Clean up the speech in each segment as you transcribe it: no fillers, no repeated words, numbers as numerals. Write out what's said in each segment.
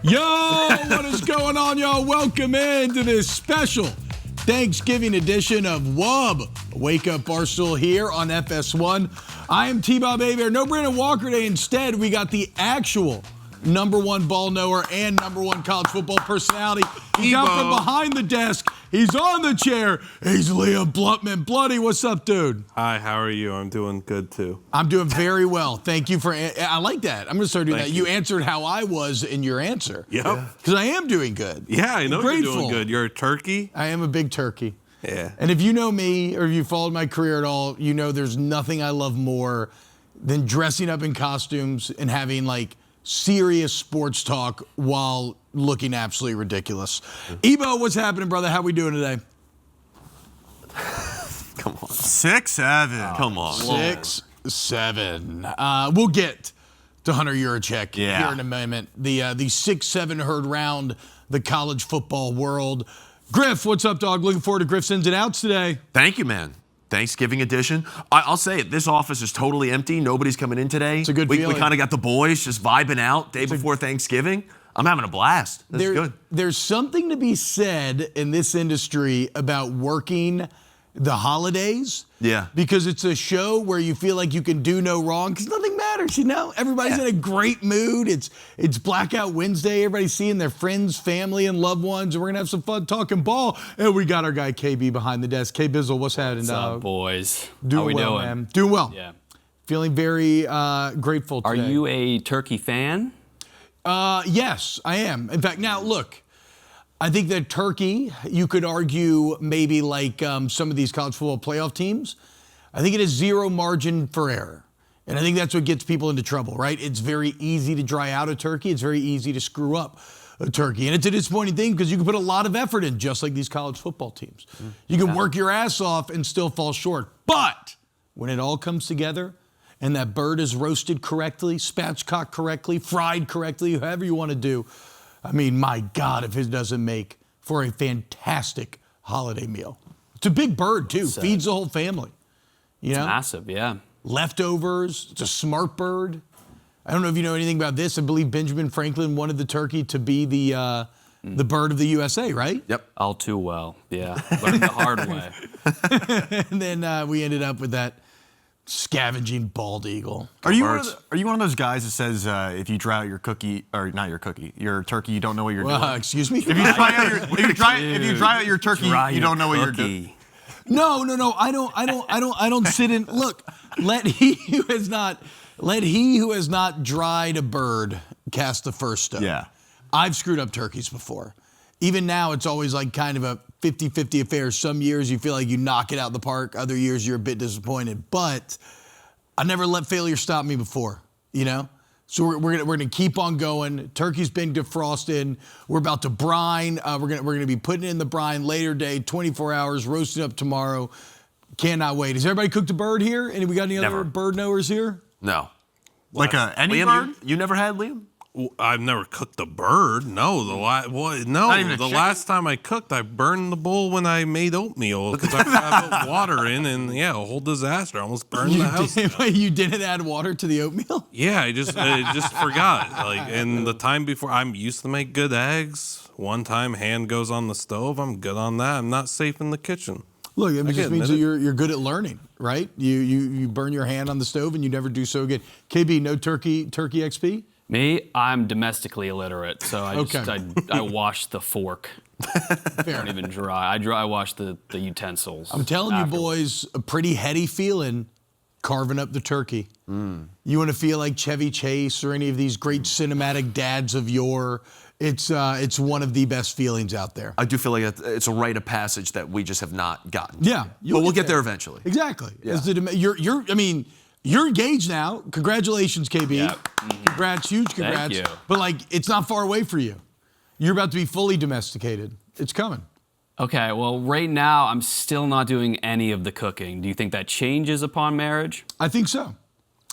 Yo, what is going on, y'all? Welcome into this special Thanksgiving edition of WUB. Wake Up Barstool here on FS1. I am T-Bob Abear. No Brandon Walker today. Instead, we got the actual #1 ball knower and #1 college football personality. He's out from behind the desk. He's on the chair. He's Liam Bluntman. Bloody, what's up, dude? Hi, how are you? I'm doing good, too. I'm doing very well. Thank you for, I like that. I'm going to start doing that. You answered how I was in your answer. Yep. Because I am doing good. Yeah, I know you're doing good. You're a turkey. I am a big turkey. Yeah. And if you know me or if you followed my career at all, you know there's nothing I love more than dressing up in costumes and having like serious sports talk while looking absolutely ridiculous. Ebo, what's happening, brother? How we doing today? Come on. 6'7". Come on. 6'7". We'll get to Hunter Yurachek here in a moment. The 6'7" herd round the college football world. Griff, what's up, dog? Looking forward to Griff's ins and outs today. Thank you, man. Thanksgiving edition. I'll say it. This office is totally empty. Nobody's coming in today. It's a good feeling. We kind of got the boys just vibing out day before Thanksgiving. I'm having a blast. This is good. There's something to be said in this industry about working the holidays. Yeah. Because it's a show where you feel like you can do no wrong because nothing matters, you know? Everybody's in a great mood. It's Blackout Wednesday. Everybody's seeing their friends, family, and loved ones. And we're going to have some fun talking ball. And we got our guy KB behind the desk. K Bizzle, what's happening? What's up, boys? Doing How we well, doing? man. Doing well. Yeah. Feeling very grateful today. Are you a turkey fan? Yes, I am. In fact, now look, I think that turkey, you could argue maybe like some of these college football playoff teams, I think it has zero margin for error. And I think that's what gets people into trouble, right? It's very easy to dry out a turkey. It's very easy to screw up a turkey. And it's a disappointing thing because you can put a lot of effort in, just like these college football teams. You can work your ass off and still fall short. But when it all comes together and that bird is roasted correctly, spatchcocked correctly, fried correctly, however you want to do, I mean, my God, if it doesn't make for a fantastic holiday meal. It's a big bird, too. Feeds the whole family. You know? It's massive, yeah. Leftovers. It's a smart bird. I don't know if you know anything about this. I believe Benjamin Franklin wanted the turkey to be the bird of the USA, right? Yep. All too well, yeah. Learned the hard way. And then we ended up with that scavenging bald eagle. Are you one of those guys that says if you dry out your cookie, or not your cookie, your turkey, you don't know what you're doing? Excuse me? If you dry out your turkey, you don't know what you're doing. No. I don't sit in. Look, let he who has not dried a bird cast the first stone. Yeah. I've screwed up turkeys before. Even now, it's always like kind of a 50-50 affair. Some years you feel like you knock it out of the park. Other years you're a bit disappointed. But I never let failure stop me before, you know? So we're gonna keep on going. Turkey's been defrosted. We're about to brine. We're gonna be putting it in the brine later day, 24 hours, roasting up tomorrow. Cannot wait. Has everybody cooked a bird here? And we got any other bird knowers here? No. Like any Liam, bird? you never had, Liam? I've never cooked a bird. No, the last time I cooked, I burned the bowl when I made oatmeal because I put water in, and a whole disaster. I almost burned the house down. Wait, you didn't add water to the oatmeal? Yeah, I just forgot. And the time before, I'm used to make good eggs. One time, hand goes on the stove. I'm good on that. I'm not safe in the kitchen. Look, it just means that you're good at learning, right? You burn your hand on the stove and you never do so again. KB, no turkey XP? Me, I'm domestically illiterate, so I wash the fork. I don't even dry. I wash the utensils. I'm telling you, boys, a pretty heady feeling carving up the turkey. You want to feel like Chevy Chase or any of these great cinematic dads of yore. It's one of the best feelings out there. I do feel like it's a rite of passage that we just have not gotten. Yeah, but we'll get there eventually. Exactly. Yeah. I mean, you're engaged now. Congratulations, KB. Yep. Mm-hmm. Congrats, huge congrats. Thank you. But like, it's not far away for you. You're about to be fully domesticated. It's coming. Okay, well, right now, I'm still not doing any of the cooking. Do you think that changes upon marriage? I think so.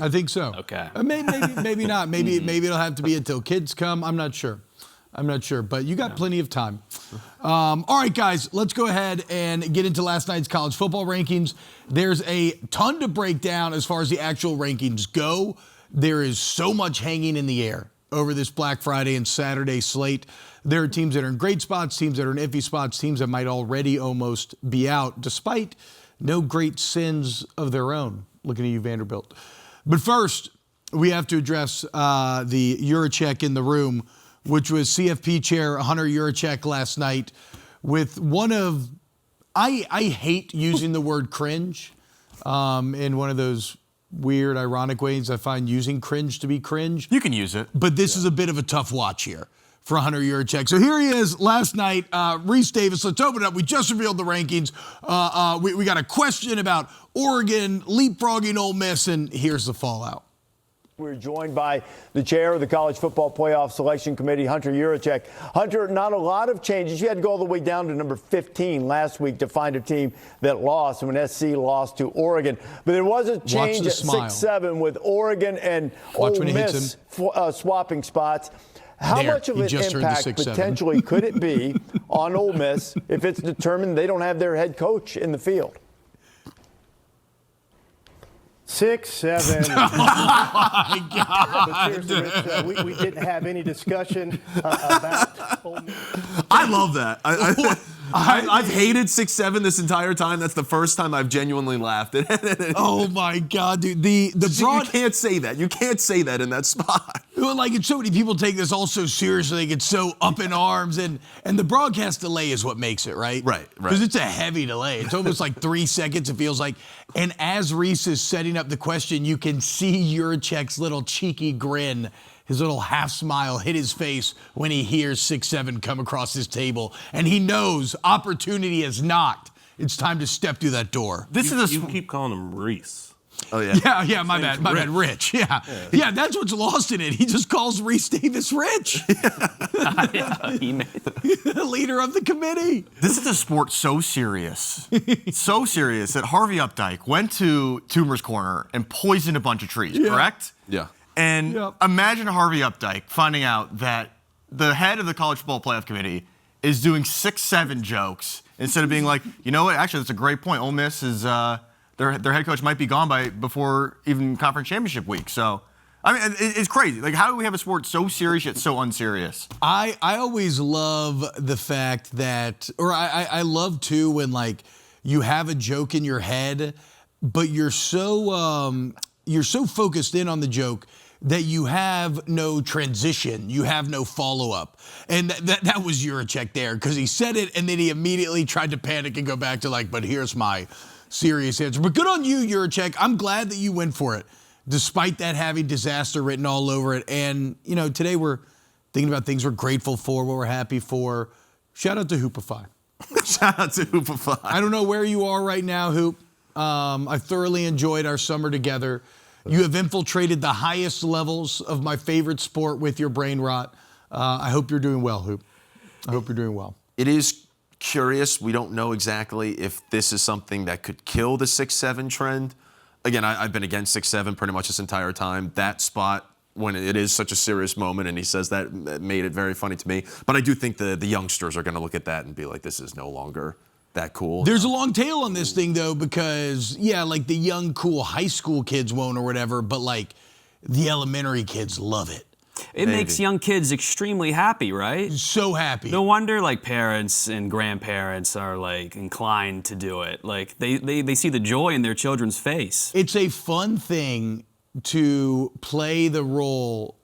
Okay. Maybe not. Maybe it'll have to be until kids come. I'm not sure. But you got plenty of time. All right, guys, let's go ahead and get into last night's college football rankings. There's a ton to break down as far as the actual rankings go. There is so much hanging in the air over this Black Friday and Saturday slate. There are teams that are in great spots, teams that are in iffy spots, teams that might already almost be out, despite no great sins of their own. Looking at you, Vanderbilt. But first, we have to address the Yurachek in the room, which was CFP chair Hunter Yurachek last night with one of, I hate using the word cringe in one of those weird, ironic ways. I find using cringe to be cringe. You can use it. But this is a bit of a tough watch here for Hunter Yurachek. So here he is last night. Reese Davis, let's open it up. We just revealed the rankings. We got a question about Oregon leapfrogging Ole Miss, and here's the fallout. We're joined by the chair of the College Football Playoff Selection Committee, Hunter Yurachek. Hunter, not a lot of changes. You had to go all the way down to number 15 last week to find a team that lost when SC lost to Oregon. But there was a change at 6-7 with Oregon and Ole Miss swapping spots. How much of an impact potentially could it be on Ole Miss if it's determined they don't have their head coach in the field? 6-7. Oh my God! But seriously, Rich, we didn't have any discussion about Ole Miss. I love that. I've hated 6-7 this entire time. That's the first time I've genuinely laughed. Oh my God, dude! The broad, you can't say that. You can't say that in that spot. Well, like, it's so many people take this all so seriously. They get so up in arms, and the broadcast delay is what makes it, right? Right. Because it's a heavy delay. It's almost like 3 seconds, it feels like. And as Reese is setting up the question, you can see Yurachek's little cheeky grin, his little half smile hit his face when he hears 6-7 come across his table. And he knows opportunity is knocked. It's time to step through that door. You keep calling him Reese. Oh, yeah. Yeah, my bad, Rich. Yeah, that's what's lost in it. He just calls Reese Davis Rich. The leader of the committee. This is a sport so serious that Harvey Updike went to Toomer's Corner and poisoned a bunch of trees, correct? Yeah. And imagine Harvey Updike finding out that the head of the College Football Playoff Committee is doing 6-7 jokes instead of being like, you know what, actually, that's a great point. Ole Miss is... Their head coach might be gone before even conference championship week. So, I mean, it's crazy. Like, how do we have a sport so serious yet so unserious? I always love the fact that, or I love too when like you have a joke in your head, but you're so focused in on the joke that you have no transition, you have no follow-up. And that was Yurachek there, because he said it and then he immediately tried to panic and go back to like, but here's my serious answer. But good on you, Yurachek. I'm glad that you went for it, despite that having disaster written all over it. And, you know, today we're thinking about things we're grateful for, what we're happy for. Shout out to Hoopify. Shout out to Hoopify. I don't know where you are right now, Hoop. I thoroughly enjoyed our summer together. You have infiltrated the highest levels of my favorite sport with your brain rot. I hope you're doing well, Hoop. I hope you're doing well. It is curious. We don't know exactly if this is something that could kill the 6-7 trend. Again, I've been against 6-7 pretty much this entire time. That spot, when it is such a serious moment, and he says that made it very funny to me. But I do think the youngsters are going to look at that and be like, this is no longer that cool. There's a long tail on this thing, though, because, yeah, like the young, cool high school kids won't or whatever, but like the elementary kids love it. It makes young kids extremely happy, right? So happy. No wonder like parents and grandparents are like inclined to do it. Like they see the joy in their children's face. It's a fun thing to play the role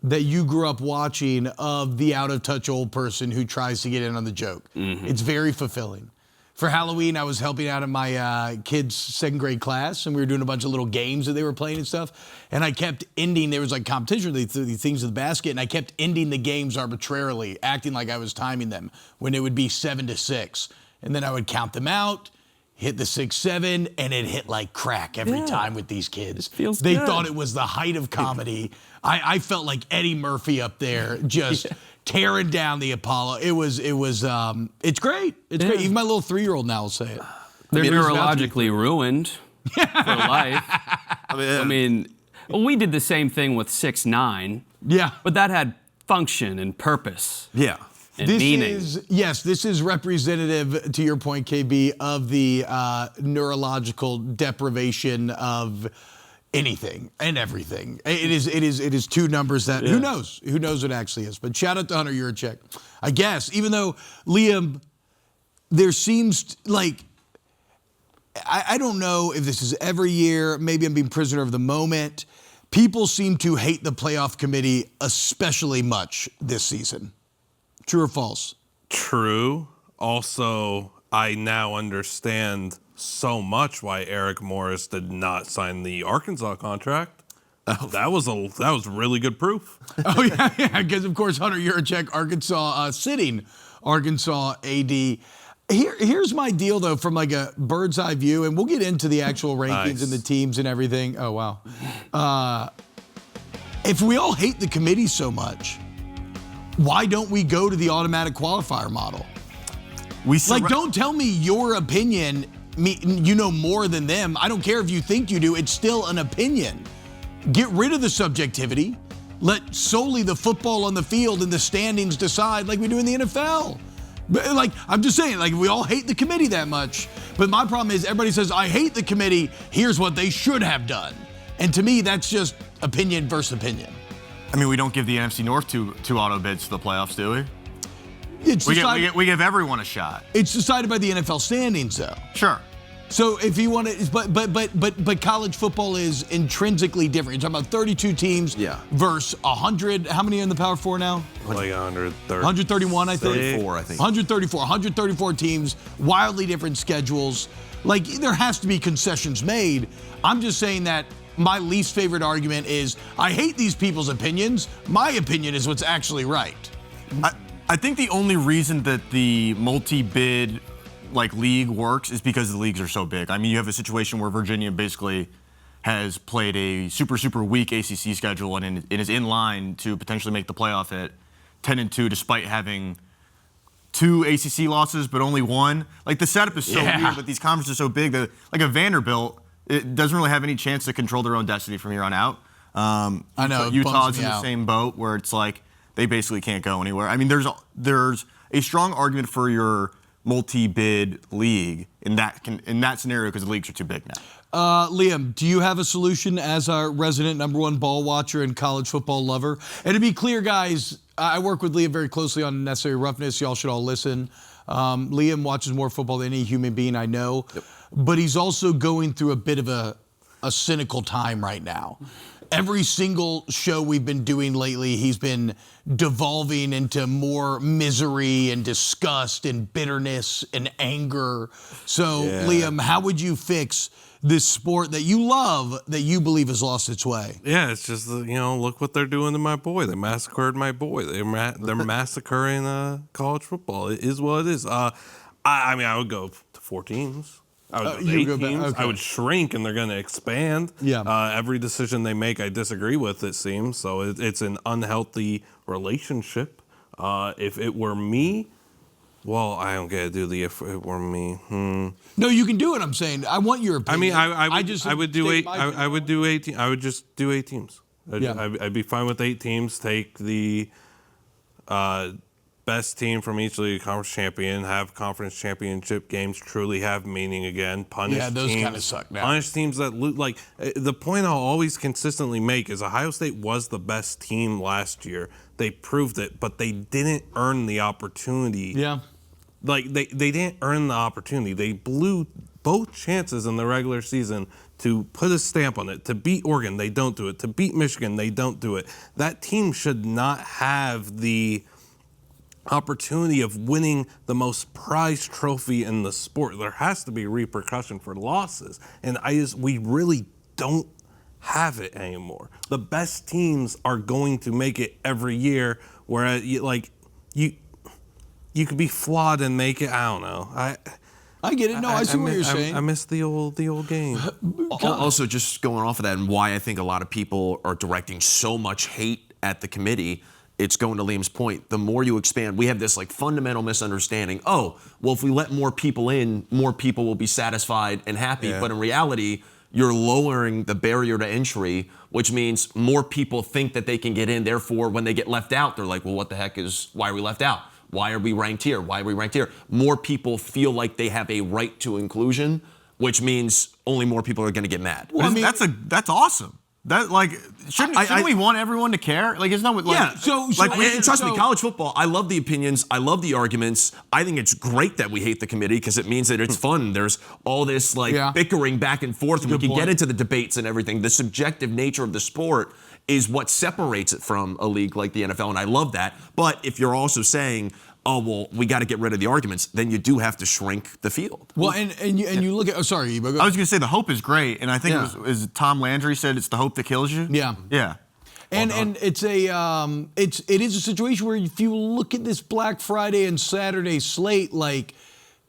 that you grew up watching of the out-of-touch old person who tries to get in on the joke. Mm-hmm. It's very fulfilling. For Halloween, I was helping out in my kids' second grade class, and we were doing a bunch of little games that they were playing and stuff. And I kept ending, there was like competition, they threw these things in the basket, and I kept ending the games arbitrarily, acting like I was timing them when it would be 7-6. And then I would count them out, hit the 6-7, and it hit like crack every time with these kids. They thought it was the height of comedy. I felt like Eddie Murphy up there just tearing down the Apollo. It's great. It's great. Even my little 3-year-old now will say it. They're neurologically ruined for life. I mean, we did the same thing with 6-9. Yeah. But that had function and purpose. Yeah. This is representative, to your point, KB, of the neurological deprivation of anything and everything. It is two numbers that who knows what it actually is. But shout out to Hunter Yurachek. I guess, even though Liam, there seems like I don't know if this is every year. Maybe I'm being prisoner of the moment. People seem to hate the playoff committee especially much this season. True or false? True. Also, I now understand so much why Eric Morris did not sign the Arkansas contract. That was really good proof. Oh yeah, because of course Hunter Yurachek, Arkansas, sitting Arkansas AD. Here's my deal though, from like a bird's eye view, and we'll get into the actual rankings and the teams and everything. Oh wow. If we all hate the committee so much, why don't we go to the automatic qualifier model? Don't tell me your opinion. You know more than them. I don't care if you think you do. It's still an opinion. Get rid of the subjectivity. Let solely the football on the field and the standings decide, like we do in the NFL. But I'm just saying, we all hate the committee that much. But my problem is everybody says, I hate the committee. Here's what they should have done. And to me, that's just opinion versus opinion. I mean, we don't give the NFC North two auto bids to the playoffs, do we? We give everyone a shot. It's decided by the NFL standings, though. Sure. So if you want to, but college football is intrinsically different. You're talking about 32 teams versus 100. How many are in the Power Four now? Like 130. 131, I think. 34, I think. 134 teams, wildly different schedules. There has to be concessions made. I'm just saying that my least favorite argument is I hate these people's opinions. My opinion is what's actually right. I think the only reason that the multi-bid league works is because the leagues are so big. I mean, you have a situation where Virginia basically has played a super weak ACC schedule and is in line to potentially make the playoff at 10-2, despite having 2 ACC losses but only 1. The setup is so weird, but these conferences are so big that a Vanderbilt, it doesn't really have any chance to control their own destiny from here on out. I know Utah's in the same boat where it's they basically can't go anywhere. I mean, there's a strong argument for your multi-bid league in that scenario because the leagues are too big now. Liam, do you have a solution as our resident #1 ball watcher and college football lover? And to be clear, guys, I work with Liam very closely on Necessary Roughness. Y'all should all listen. Liam watches more football than any human being I know, but he's also going through a bit of a cynical time right now. Every single show we've been doing lately, he's been devolving into more misery and disgust and bitterness and anger. So, Liam, how would you fix this sport that you love that you believe has lost its way? Yeah, it's just, look what they're doing to my boy. They massacred my boy. They're massacring college football. It is what it is. I mean, I would go to 4 teams. I would go 8 teams. Okay. I would shrink, and they're going to expand. Yeah. Every decision they make, I disagree with, it seems. So it's an unhealthy relationship. If it were me, well, I don't get to do the if it were me. No, you can do it. I'm saying I want your opinion. I mean, I would do 8. I would do 8. I would just do 8 teams. I'd be fine with 8 teams. Take the best team from each league, conference champion, have conference championship games truly have meaning again. Punish those teams, kind of suck now. Punish teams that lose. The point I'll always consistently make is Ohio State was the best team last year. They proved it, but they didn't earn the opportunity. Yeah. They didn't earn the opportunity. They blew both chances in the regular season to put a stamp on it. To beat Oregon, they don't do it. To beat Michigan, they don't do it. That team should not have the opportunity of winning the most prized trophy in the sport. There has to be repercussion for losses, and we really don't have it anymore. The best teams are going to make it every year, whereas you could be flawed and make it. I don't know. I get it. No, I see what you're saying. I miss the old game. Also, just going off of that and why I think a lot of people are directing so much hate at the committee, it's going to Liam's point. The more you expand, we have this like fundamental misunderstanding. Oh, well, if we let more people in, more people will be satisfied and happy. Yeah. But in reality, you're lowering the barrier to entry, which means more people think that they can get in. Therefore, when they get left out, they're like, well, what the heck why are we left out? Why are we ranked here? Why are we ranked here? More people feel like they have a right to inclusion, which means only more people are going to get mad. Well, I mean, that's awesome. That like shouldn't we want everyone to care? Like it's not like yeah. And trust me, college football. I love the opinions. I love the arguments. I think it's great that we hate the committee because it means that it's fun. There's all this bickering back and forth, and we can get into the debates and everything. The subjective nature of the sport is what separates it from a league like the NFL, and I love that. But if you're also saying, oh, well, we got to get rid of the arguments, then you do have to shrink the field. Well, and you look at, oh, sorry, Ebo, I was going to say the hope is great, and I think it was Tom Landry said it's the hope that kills you. Yeah. Yeah. And it is a situation where if you look at this Black Friday and Saturday slate, like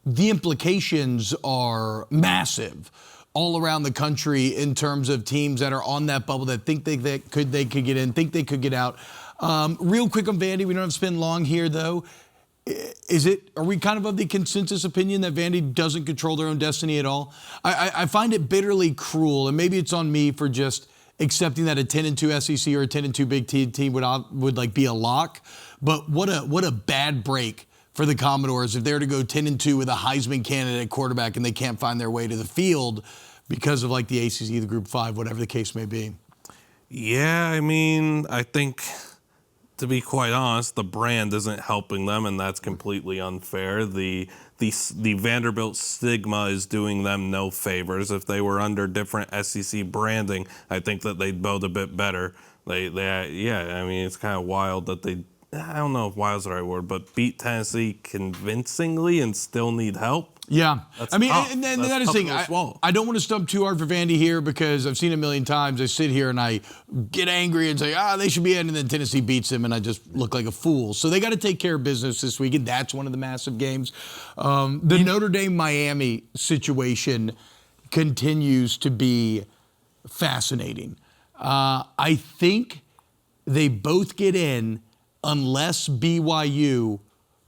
the implications are massive all around the country in terms of teams that are on that bubble that think they could get in, think they could get out. Real quick on Vandy, we don't have to spend long here though. Are we kind of the consensus opinion that Vandy doesn't control their own destiny at all? I find it bitterly cruel, and maybe it's on me for just accepting that a 10-2 SEC or a 10-2 Big Ten team would like be a lock. But what a bad break for the Commodores if they're to go 10-2 with a Heisman candidate quarterback and they can't find their way to the field because of like the ACC, the Group 5, whatever the case may be. Yeah, I mean, I think, to be quite honest, the brand isn't helping them, and that's completely unfair. The Vanderbilt stigma is doing them no favors. If they were under different SEC branding, I think that they'd bode a bit better. I mean, it's kind of wild that I don't know if wild's the right word, but beat Tennessee convincingly and still need help. Yeah. That's I mean, tough. and that is the thing. I don't want to stump too hard for Vandy here because I've seen it a million times. I sit here and I get angry and say, they should be in, and then Tennessee beats them, and I just look like a fool. So they got to take care of business this week, and that's one of the massive games. The Notre Dame-Miami situation continues to be fascinating. I think they both get in unless BYU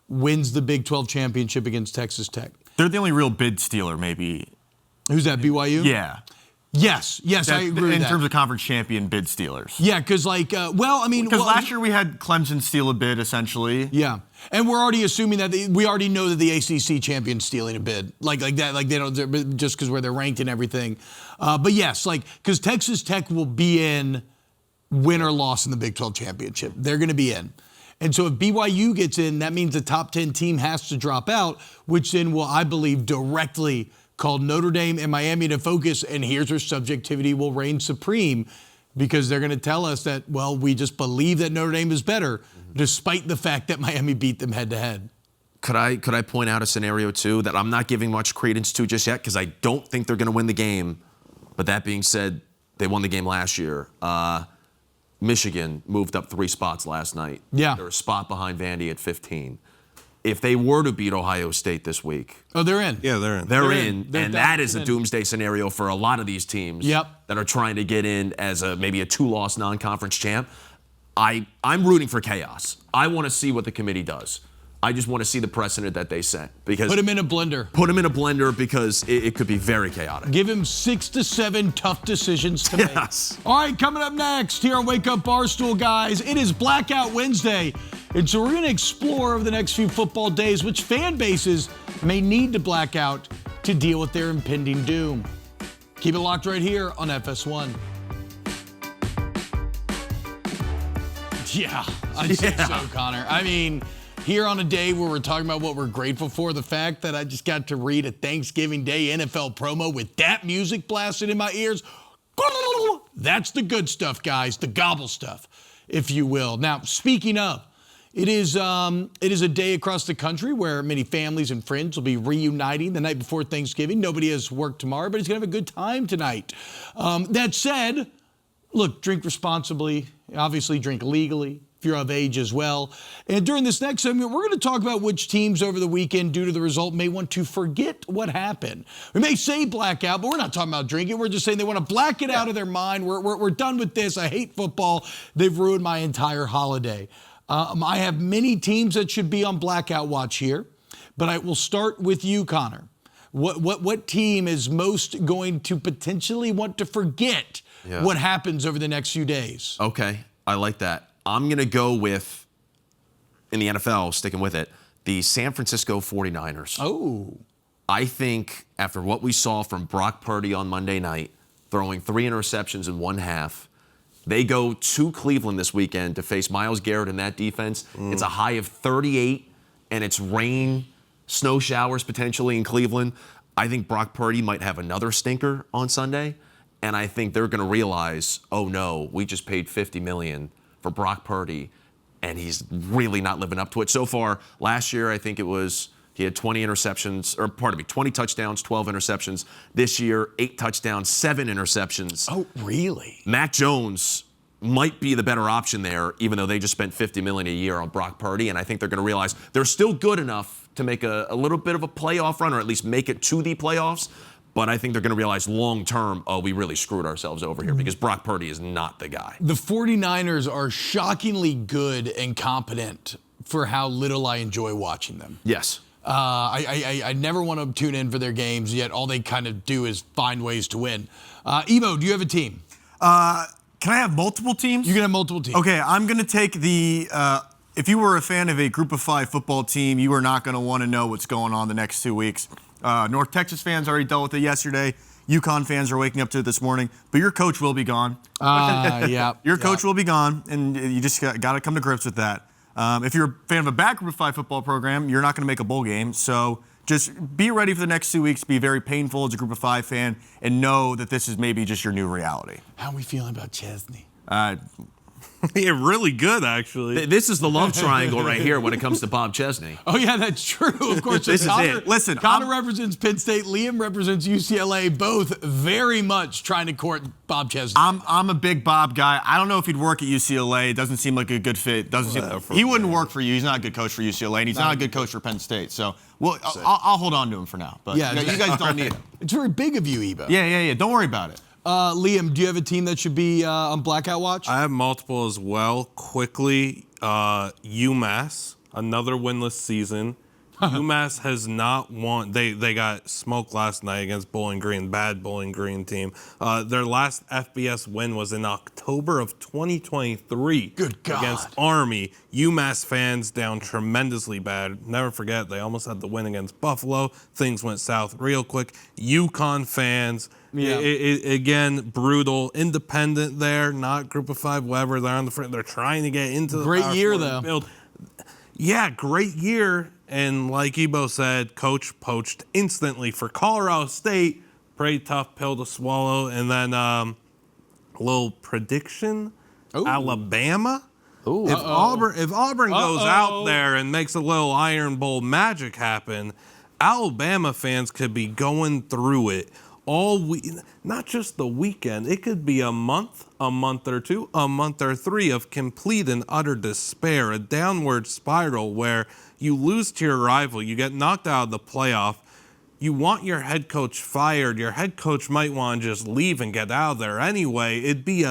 wins the Big 12 championship against Texas Tech. They're the only real bid stealer, maybe. Who's that, BYU? Yeah. Yes, I agree with that. In terms of conference champion bid stealers. Yeah, because last year we had Clemson steal a bid, essentially. Yeah, and we're already assuming that we already know that the ACC champion's stealing a bid, like that, like they don't just because where they're ranked and everything. But yes, because Texas Tech will be in win or loss in the Big 12 championship. They're going to be in. And so if BYU gets in, that means the top 10 team has to drop out, which then will, I believe, directly call Notre Dame and Miami to focus, and here's where subjectivity will reign supreme because they're going to tell us that, well, we just believe that Notre Dame is better, despite the fact that Miami beat them head-to-head. Could I point out a scenario, too, that I'm not giving much credence to just yet because I don't think they're going to win the game. But that being said, they won the game last year. Michigan moved up 3 spots last night. Yeah. They're a spot behind Vandy at 15. If they were to beat Ohio State this week. Oh, they're in. Yeah, they're in. They're in. And that is a doomsday scenario for a lot of these teams that are trying to get in as maybe a 2-loss non-conference champ. I'm rooting for chaos. I want to see what the committee does. I just want to see the precedent that they set. Because put him in a blender. Put him in a blender because it could be very chaotic. Give him 6 to 7 tough decisions to make. All right, coming up next here on Wake Up Barstool, guys, it is Blackout Wednesday. And so we're going to explore over the next few football days which fan bases may need to black out to deal with their impending doom. Keep it locked right here on FS1. Yeah, I'd say so, Connor. I mean, here on a day where we're talking about what we're grateful for, the fact that I just got to read a Thanksgiving Day NFL promo with that music blasted in my ears, that's the good stuff, guys, the gobble stuff, if you will. Now, speaking of, it is a day across the country where many families and friends will be reuniting the night before Thanksgiving. Nobody has work tomorrow, but it's going to have a good time tonight. That said, look, drink responsibly, obviously drink legally. if you're of age as well. And during this next segment, we're going to talk about which teams over the weekend, due to the result, may want to forget what happened. We may say blackout, but we're not talking about drinking. We're just saying they want to black it out of their mind. We're done with this. I hate football. They've ruined my entire holiday. I have many teams that should be on blackout watch here, but I will start with you, Connor. What team is most going to potentially want to forget what happens over the next few days? Okay, I like that. I'm going to go with, in the NFL, sticking with it, the San Francisco 49ers. Oh. I think after what we saw from Brock Purdy on Monday night, throwing 3 interceptions in one half, they go to Cleveland this weekend to face Myles Garrett in that defense. It's a high of 38, and it's rain, snow showers potentially in Cleveland. I think Brock Purdy might have another stinker on Sunday, and I think they're going to realize, oh no, we just paid $50 million for Brock Purdy, and he's really not living up to it. So far, last year, I think he had 20 touchdowns, 12 interceptions. This year, 8 touchdowns, 7 interceptions. Oh, really? Mac Jones might be the better option there, even though they just spent $50 million a year on Brock Purdy, and I think they're going to realize they're still good enough to make a little bit of a playoff run, or at least make it to the playoffs. But I think they're going to realize long term, oh, we really screwed ourselves over here, because Brock Purdy is not the guy. The 49ers are shockingly good and competent for how little I enjoy watching them. Yes. I never want to tune in for their games, yet all they kind of do is find ways to win. Evo, do you have a team? Can I have multiple teams? You can have multiple teams. Okay, I'm going to take the if you were a fan of a Group of 5 football team, you are not going to want to know what's going on the next 2 weeks. North Texas fans already dealt with it yesterday. UConn fans are waking up to it this morning. But your coach will be gone. Your coach will be gone, and you just got to come to grips with that. If you're a fan of a bad Group of 5 football program, you're not going to make a bowl game. So just be ready for the next 2 weeks. Be very painful as a Group of 5 fan, and know that this is maybe just your new reality. How are we feeling about Chesney? Yeah, really good, actually. This is the love triangle right here when it comes to Bob Chesney. Oh, yeah, that's true. Of course, This is Connor, it. Listen, Connor represents Penn State. Liam represents UCLA. Both very much trying to court Bob Chesney. I'm a big Bob guy. I don't know if he'd work at UCLA. It doesn't seem like a good fit. He wouldn't work for you. He's not a good coach for UCLA, and he's not a good coach for Penn State. So, I'll hold on to him for now. But Yeah, you guys don't need him. It's very big of you, Evo. Yeah. Don't worry about it. Liam, do you have a team that should be on blackout watch? I have multiple as well. Quickly, UMass, another winless season. UMass has not won. They got smoked last night against Bowling Green, bad Bowling Green team. Their last FBS win was in October of 2023. Good God. Against Army. UMass fans down tremendously bad. Never forget, they almost had the win against Buffalo. Things went south real quick. UConn fans, again, brutal. Independent there, not Group of 5, whatever. They're on the front. They're trying to get into the Great Power year, 4 though. Build. Yeah, great year. And like Ebo said, coach poached instantly for Colorado State. Pretty tough pill to swallow. And then a little prediction, Alabama. Ooh. If Auburn goes out there and makes a little Iron Bowl magic happen, Alabama fans could be going through it all week, not just the weekend. It could be a month or two, a month or 3 of complete and utter despair, a downward spiral where you lose to your rival, you get knocked out of the playoff, you want your head coach fired, your head coach might want to just leave and get out of there anyway. It'd be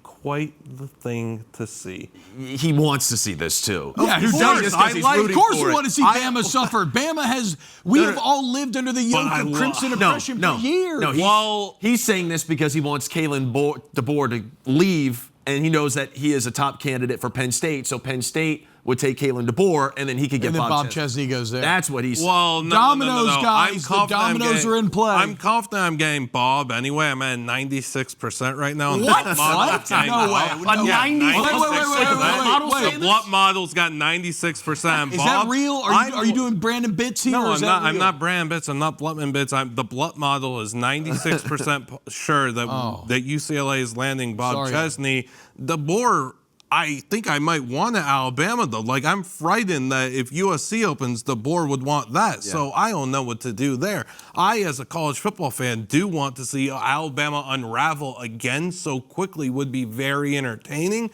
quite the thing to see. He wants to see this too. Yeah, Who doesn't? Just 'cause he's rooting of course for you it. want to see Bama suffer. Bama has, we have all lived under the yoke of crimson oppression for years. No, he's saying this because he wants Kalen DeBoer to leave, and he knows that he is a top candidate for Penn State, so Penn State would take Kalen DeBoer, and then he could get And then Bob Chesney goes there. That's what he's saying. Well, Dominoes, no. guys. The dominoes are in play. I'm confident I'm getting Bob anyway. I'm at 96% right now. What? The model's getting No way. Bob. No. Yeah, Wait. 96%. The Blunt model's got 96%. Is Bob, that real? Are you doing Brandon Bitts here? No, or is I'm that not. I'm real? not Brandon Bitts. I'm not Blutman Bitts. The Blunt model is 96% sure that UCLA is landing Bob Chesney. DeBoer, I think I might want an Alabama, though. Like, I'm frightened that if USC opens, DeBoer would want that. Yeah. So I don't know what to do there. I, as a college football fan, do want to see Alabama unravel again so quickly. Would be very entertaining.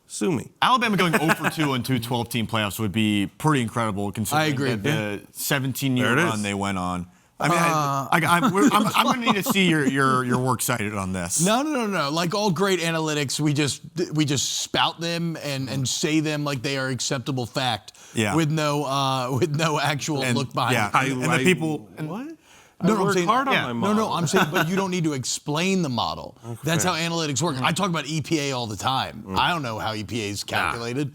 sue me. Alabama going 0-2 in two 12-team playoffs would be pretty incredible considering I agree. the 17-year There it run is. they went on. I mean, I'm going to need to see your works cited on this. No. Like all great analytics, we just spout them and say them like they are acceptable fact. Yeah. With no actual look behind it. And the people. What? No, I I'm worked saying, hard on my model. I'm saying, but you don't need to explain the model. That's how analytics work. I talk about EPA all the time. I don't know how EPA is calculated.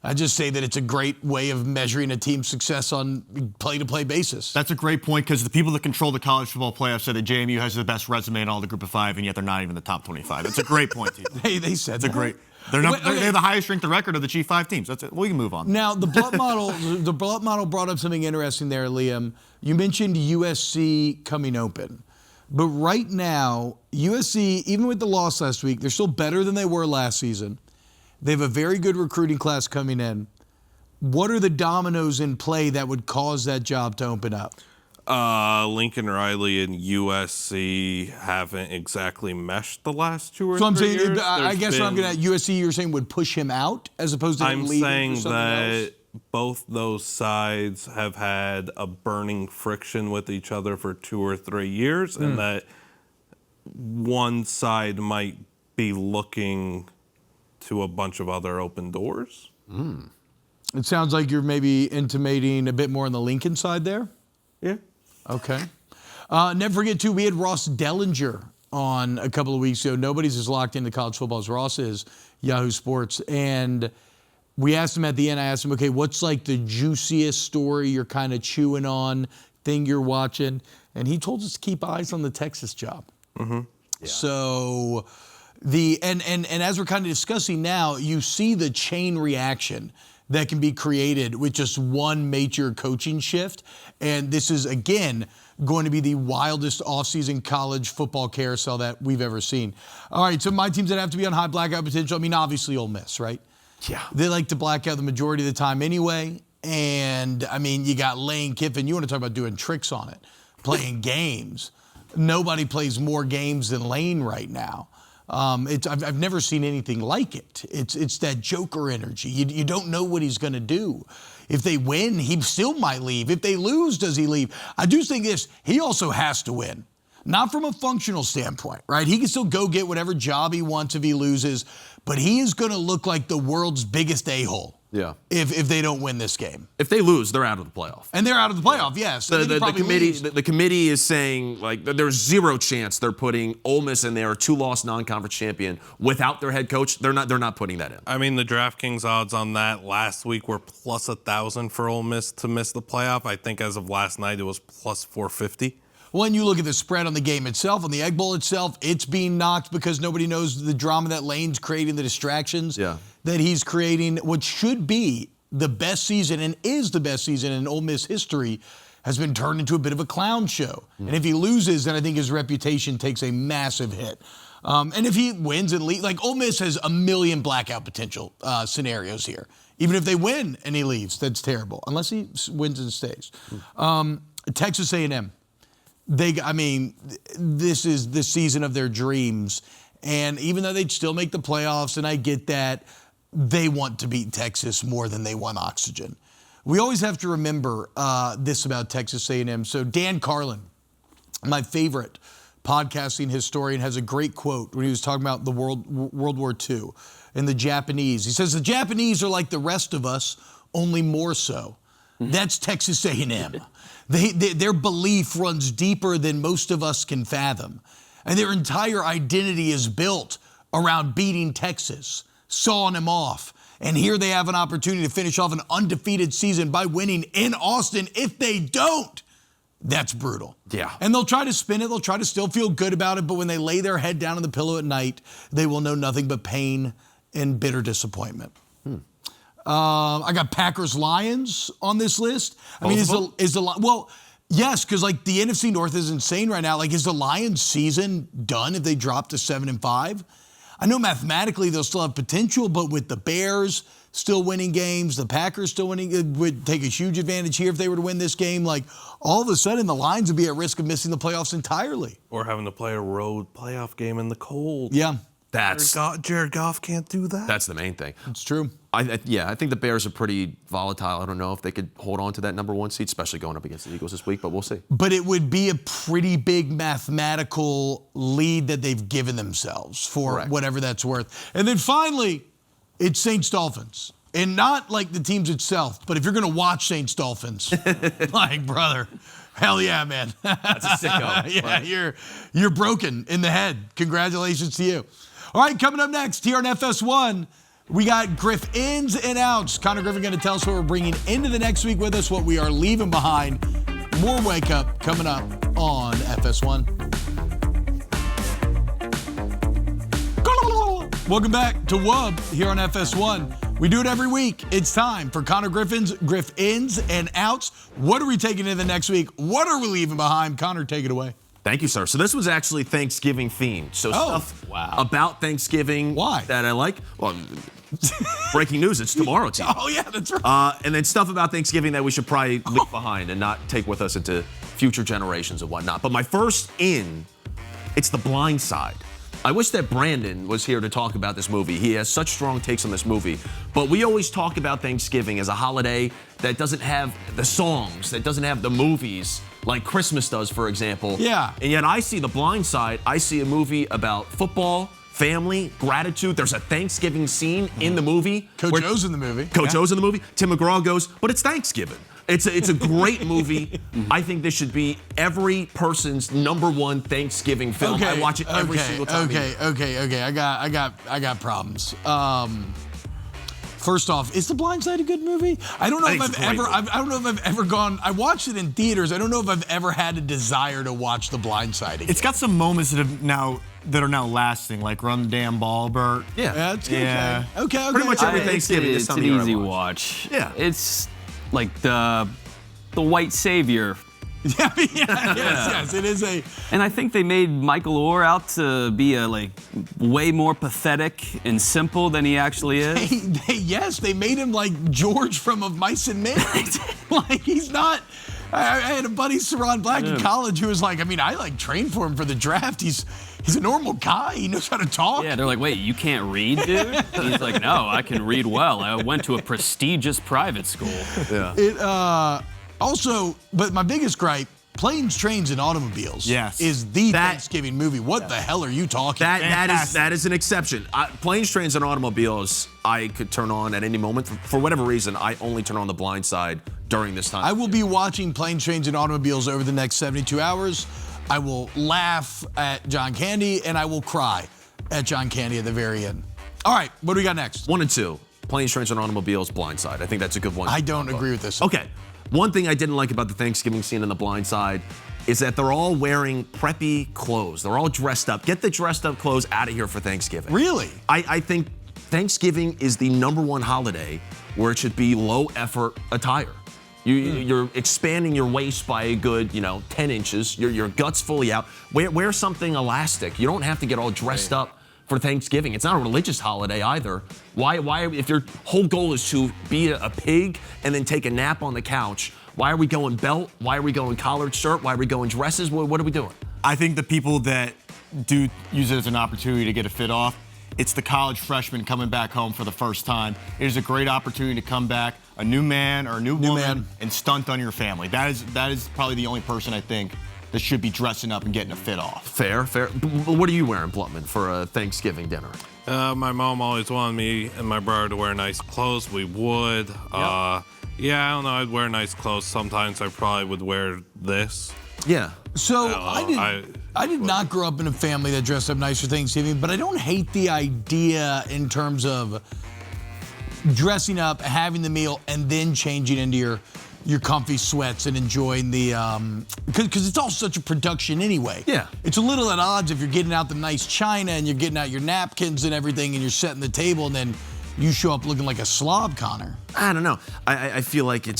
I just say that it's a great way of measuring a team's success on play-to-play basis. That's a great point because the people that control the college football playoffs said that JMU has the best resume in all the Group of Five, and yet they're not even the top 25. That's a great point, T. They said It's a great. They're the highest ranked record of the G5 teams. That's it. We can move on. Now, the blood model brought up something interesting there, Liam. You mentioned USC coming open. But right now, USC, even with the loss last week, they're still better than they were last season. They have a very good recruiting class coming in. What are the dominoes in play that would cause that job to open up? Lincoln Riley and USC haven't exactly meshed the last 2 or 3 So I'm saying, years. I guess what I'm getting at, USC, you're saying would push him out as opposed to I'm leaving saying for something that else? both those sides have had a burning friction with each other for 2 or 3 years, and that one side might be looking to a bunch of other open doors. It sounds like you're maybe intimating a bit more on the Lincoln side there. Yeah. Okay. Never forget, too, we had Ross Dellinger on a couple of weeks ago. Nobody's as locked into college football as Ross is, Yahoo Sports. And we asked him at the end, I asked him, okay, what's like the juiciest story you're kind of chewing on, thing you're watching? And he told us to keep eyes on the Texas job. Mm-hmm. Yeah. So and as we're kind of discussing now, you see the chain reaction that can be created with just one major coaching shift. And this is, again, going to be the wildest offseason college football carousel that we've ever seen. All right, so my teams that have to be on high blackout potential, I mean, obviously Ole Miss, right? Yeah. They like to black out the majority of the time anyway. And, I mean, you got Lane Kiffin. You want to talk about doing tricks on it, playing games. Nobody plays more games than Lane right now. I've never seen anything like it. It's that Joker energy. You don't know what he's going to do. If they win, he still might leave. If they lose, does he leave? I do think this, he also has to win. Not from a functional standpoint, right? He can still go get whatever job he wants if he loses, but he is going to look like the world's biggest a-hole. Yeah. If they don't win this game. If they lose, they're out of the playoff. And they're out of the playoff, yes. The committee is saying like there's zero chance they're putting Ole Miss in there, a 2-loss non-conference champion, without their head coach. They're not putting that in. I mean, the DraftKings odds on that last week were plus 1,000 for Ole Miss to miss the playoff. I think as of last night, it was plus 450. When you look at the spread on the game itself, on the Egg Bowl itself, it's being knocked because nobody knows the drama that Lane's creating, the distractions that he's creating. What should be the best season and is the best season in Ole Miss history has been turned into a bit of a clown show. And if he loses, then I think his reputation takes a massive hit. And if he wins and leaves, like Ole Miss has a million blackout potential scenarios here. Even if they win and he leaves, that's terrible. Unless he wins and stays. Texas A&M. This is the season of their dreams. And even though they'd still make the playoffs, and I get that, they want to beat Texas more than they want oxygen. We always have to remember this about Texas A&M. So Dan Carlin, my favorite podcasting historian, has a great quote when he was talking about the World War II and the Japanese. He says, the Japanese are like the rest of us, only more so. That's Texas A&M. Their belief runs deeper than most of us can fathom. And their entire identity is built around beating Texas, sawing them off. And here they have an opportunity to finish off an undefeated season by winning in Austin. If they don't, that's brutal. Yeah. And they'll try to spin it. They'll try to still feel good about it. But when they lay their head down on the pillow at night, they will know nothing but pain and bitter disappointment. I got Packers-Lions on this list. I mean, well, yes, because like the NFC North is insane right now. Like, is the Lions' season done if they drop to 7-5? I know mathematically they'll still have potential, but with the Bears still winning games, the Packers still winning, it would take a huge advantage here if they were to win this game. Like, all of a sudden, the Lions would be at risk of missing the playoffs entirely. Or having to play a road playoff game in the cold. Yeah. Jared Goff can't do that. That's the main thing. It's true. I think the Bears are pretty volatile. I don't know if they could hold on to that number 1 seed, especially going up against the Eagles this week, but we'll see. But it would be a pretty big mathematical lead that they've given themselves for whatever that's worth. And then finally, it's Saints-Dolphins. And not like the teams itself, but if you're going to watch Saints-Dolphins, like, brother, hell yeah, man. That's a sicko. Yeah, you're broken in the head. Congratulations to you. All right, coming up next here on FS1, we got Griff-Ins and outs. Connor Griffin going to tell us what we're bringing into the next week with us, what we are leaving behind. More Wake Up coming up on FS1. Welcome back to WUB here on FS1. We do it every week. It's time for Connor Griffin's Griff-Ins and outs. What are we taking into the next week? What are we leaving behind? Connor, take it away. Thank you, sir. So this was actually Thanksgiving themed. So stuff about Thanksgiving that I like. Well, breaking news, it's tomorrow, team. Oh, yeah, that's right. And then stuff about Thanksgiving that we should probably leave behind and not take with us into future generations and whatnot. But my first it's The Blind Side. I wish that Brandon was here to talk about this movie. He has such strong takes on this movie. But we always talk about Thanksgiving as a holiday that doesn't have the songs, that doesn't have the movies like Christmas does, for example. Yeah. And yet I see The Blind Side. I see a movie about football, family, gratitude. There's a Thanksgiving scene in the movie. Coach O's in the movie. Coach O's in the movie. Tim McGraw goes, but it's Thanksgiving. It's a great movie. I think this should be every person's #1 Thanksgiving film. I watch it every single time. Okay. I got problems. First off, is The Blind Side a good movie? I don't know if I've ever gone. I watched it in theaters. I don't know if I've ever had a desire to watch The Blind Side again. It's got some moments that are now lasting, like Run the Damn Ball, Bert. Yeah. That's good. Yeah. Okay. Pretty much every Thanksgiving. It's an easy watch. Yeah. It's like the white savior. Yes, it is a. And I think they made Michael Orr out to be way more pathetic and simple than he actually is. They made him like George from Of Mice and Men. Like he's not. I had a buddy, Saran Black, in college who was like, I trained for him for the draft. He's a normal guy. He knows how to talk. Yeah, they're like, wait, you can't read, dude? He's like, no, I can read well. I went to a prestigious private school. Yeah. Also, but my biggest gripe, Planes, Trains, and Automobiles is the Thanksgiving movie. What the hell are you talking about? That is an exception. Planes, Trains, and Automobiles, I could turn on at any moment. For whatever reason, I only turn on The Blind Side during this time. I will be watching Planes, Trains, and Automobiles over the next 72 hours. I will laugh at John Candy, and I will cry at John Candy at the very end. All right, what do we got next? 1 and 2, Planes, Trains, and Automobiles, Blind Side. I think that's a good one. I don't agree with this. Okay. One thing I didn't like about the Thanksgiving scene in The Blind Side is that they're all wearing preppy clothes. They're all dressed up. Get the dressed up clothes out of here for Thanksgiving. Really? I think Thanksgiving is the #1 holiday where it should be low effort attire. You're expanding your waist by a good, 10 inches. Your gut's fully out. Wear something elastic. You don't have to get all dressed up for Thanksgiving. It's not a religious holiday either. Why if your whole goal is to be a pig and then take a nap on the couch, why are we going belt? Why are we going collared shirt? Why are we going dresses? What are we doing? I think the people that do use it as an opportunity to get a fit off, it's the college freshman coming back home for the first time. It is a great opportunity to come back, a new man or a new woman, and stunt on your family. That is probably the only person I think that should be dressing up and getting a fit off. Fair. What are you wearing, Blutman, for a Thanksgiving dinner? My mom always wanted me and my brother to wear nice clothes. We would. I don't know. I'd wear nice clothes. Sometimes I probably would wear this. Yeah. So I did not grow up in a family that dressed up nice for Thanksgiving, but I don't hate the idea in terms of dressing up, having the meal, and then changing into your comfy sweats and enjoying the, because it's all such a production anyway. Yeah. It's a little at odds if you're getting out the nice china and you're getting out your napkins and everything and you're setting the table and then you show up looking like a slob, Connor. I don't know. I feel like it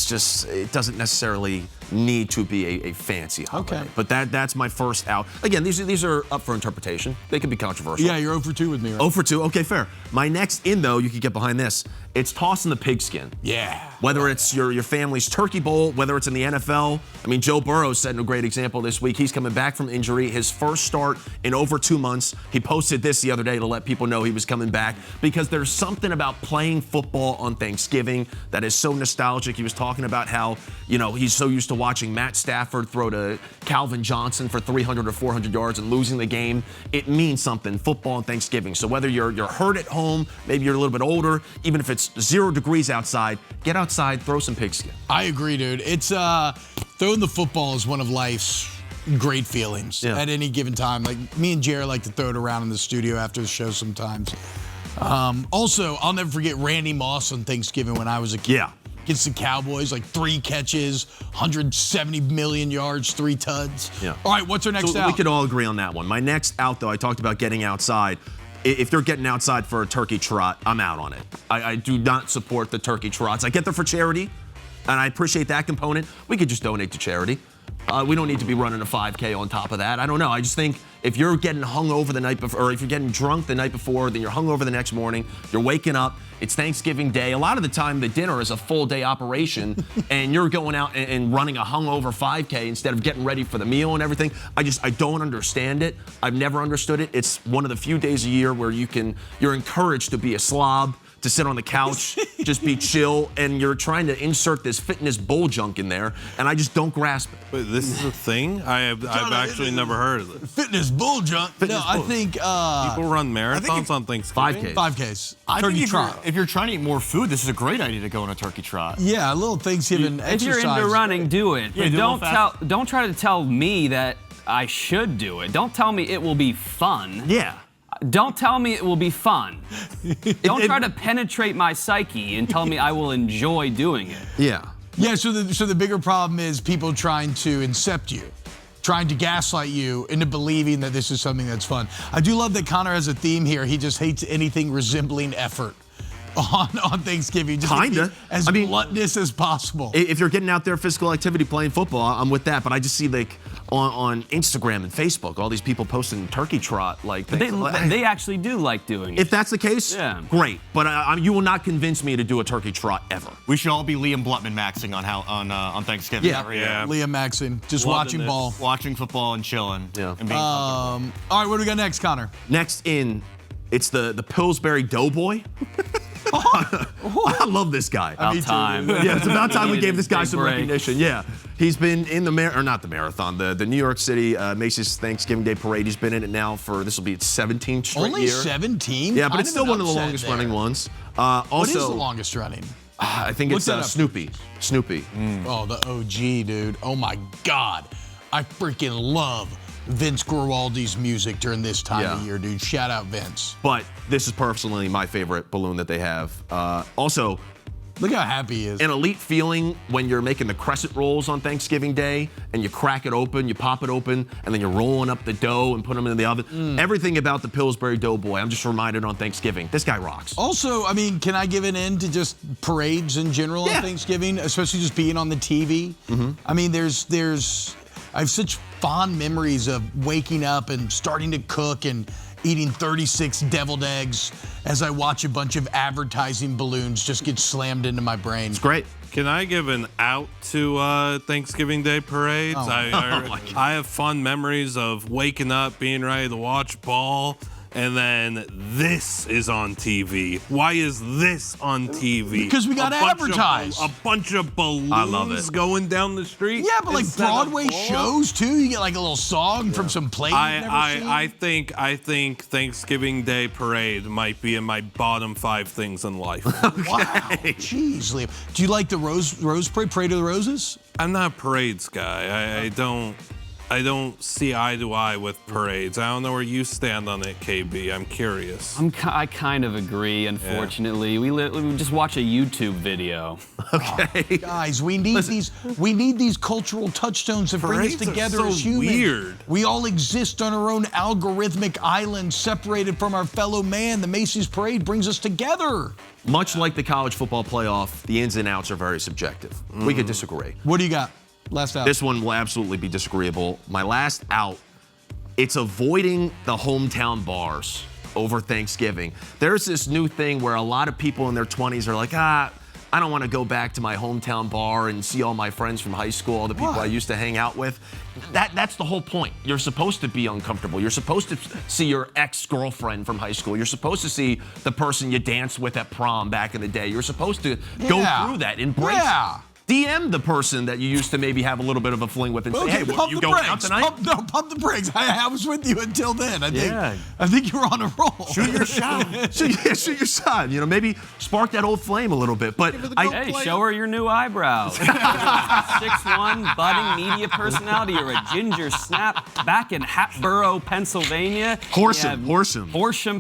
doesn't necessarily need to be a fancy holiday. Okay. But that's my first out. Again, these are up for interpretation. They can be controversial. Yeah, you're 0 for 2 with me, right? 0 for 2. Okay, fair. My next in, though, you can get behind this, It's tossing the pigskin. Yeah. Whether it's your family's turkey bowl, whether it's in the NFL. I mean, Joe Burrow set a great example this week. He's coming back from injury, his first start in over 2 months. He posted this the other day to let people know he was coming back because there's something about playing football on Thanksgiving that is so nostalgic. He was talking about how, he's so used to watching Matt Stafford throw to Calvin Johnson for 300 or 400 yards and losing the game. It means something, football on Thanksgiving. So whether you're hurt at home, maybe you're a little bit older, even if it's 0 degrees outside, get outside, throw some pigskin. I agree, dude. It's throwing the football is one of life's great feelings at any given time. Like me and Jared like to throw it around in the studio after the show sometimes. Also, I'll never forget Randy Moss on Thanksgiving when I was a kid. Yeah. Against the Cowboys, like 3 catches, 170 million yards, 3 tuds. Yeah. All right, what's our next out? We could all agree on that one. My next out, though, I talked about getting outside. If they're getting outside for a turkey trot, I'm out on it. I do not support the turkey trots. I get there for charity, and I appreciate that component. We could just donate to charity. We don't need to be running a 5K on top of that. I don't know. I just think if you're getting hungover the night before, or if you're getting drunk the night before, then you're hungover the next morning, you're waking up, it's Thanksgiving Day. A lot of the time, the dinner is a full day operation, and you're going out and running a hungover 5K instead of getting ready for the meal and everything. I don't understand it. I've never understood it. It's one of the few days a year where you're encouraged to be a slob, to sit on the couch, just be chill, and you're trying to insert this fitness bull junk in there, and I just don't grasp it. Wait, this is a thing? I've actually never heard of it. Fitness bull junk. I think people run marathons on Thanksgiving. 5Ks. I Turkey think trot. if you're trying to eat more food, this is a great idea to go on a turkey trot. Yeah, a little Thanksgiving If exercise. you're into running, do it. Yeah, But do a little don't try to tell me that I should do it. Don't tell me it will be fun. Yeah. Don't tell me it will be fun. Don't try to penetrate my psyche and tell me I will enjoy doing it. Yeah. Yeah, so the bigger problem is people trying to incept you, trying to gaslight you into believing that this is something that's fun. I do love that Connor has a theme here. He just hates anything resembling effort on Thanksgiving. Just Kinda. as gluttonous as possible. If you're getting out there physical activity playing football, I'm with that. But I just see like on Instagram and Facebook, all these people posting turkey trot like things. They actually do like doing it. If that's the case, great. But you will not convince me to do a turkey trot ever. We should all be Liam Blutman maxing on Thanksgiving. Yeah. Liam Maxon, just watching ball. Watching football and chilling. Yeah. And being all right, what do we got next, Connor? Next it's the Pillsbury Doughboy. I love this guy. About time. Yeah, it's about time we gave this guy Big some break. recognition. Yeah, he's been in the not the marathon, the New York City Macy's Thanksgiving Day Parade. He's been in it now for this will be its 17th straight Only year. 17? Yeah, but it's still one of the upset longest there. running ones. What is the longest running? I think Look it's that up. Snoopy. Snoopy. Oh, the OG, dude. Oh my God, I freaking love Vince Guaraldi's music during this time of year, dude. Shout out Vince. But this is personally my favorite balloon that they have. Also, look how happy he is. An elite feeling when you're making the crescent rolls on Thanksgiving Day and you crack it open, you pop it open, and then you're rolling up the dough and put them in the oven. Everything about the Pillsbury Doughboy, I'm just reminded on Thanksgiving. This guy rocks. Also, I mean, can I give an end to just parades in general on Thanksgiving, especially just being on the TV? I mean, I have such fond memories of waking up and starting to cook and eating 36 deviled eggs as I watch a bunch of advertising balloons just get slammed into my brain. It's great. Can I give an out to Thanksgiving Day parades? I have fond memories of waking up, being ready to watch ball, and then this is on TV. Why is this on TV? Because we got advertised. A bunch of balloons I love it. going down the street. Yeah, but like instead of Broadway ball? shows too. You get like a little song from some play you've never seen. I think Thanksgiving Day parade might be in my bottom 5 things in life. Wow, jeez, Liam. Do you like the Rose Parade of the Roses? I'm not a parades guy. I don't see eye to eye with parades. I don't know where you stand on it, KB. I'm curious. I kind of agree, unfortunately. We just watch a YouTube video. Okay. Guys, we need these cultural touchstones that bring us Parades are together so as humans. weird. We all exist on our own algorithmic island, separated from our fellow man. The Macy's Parade brings us together. Much like the college football playoff, the ins and outs are very subjective. We could disagree. What do you got? Last out. This one will absolutely be disagreeable. My last out, it's avoiding the hometown bars over Thanksgiving. There's this new thing where a lot of people in their 20s are like, I don't want to go back to my hometown bar and see all my friends from high school, all the people I used to hang out with. That's the whole point. You're supposed to be uncomfortable. You're supposed to see your ex-girlfriend from high school. You're supposed to see the person you danced with at prom back in the day. You're supposed to go through that, embrace it. DM the person that you used to maybe have a little bit of a fling with and say, hey, you going out tonight? Pump the brakes. I was with you until then. I think you were on a roll. Shoot your shot. Shoot your shot. Maybe spark that old flame a little bit. But hey, show her your new eyebrows. 6'1", budding media personality. You're a ginger snap back in Hatboro, Pennsylvania. Horsham,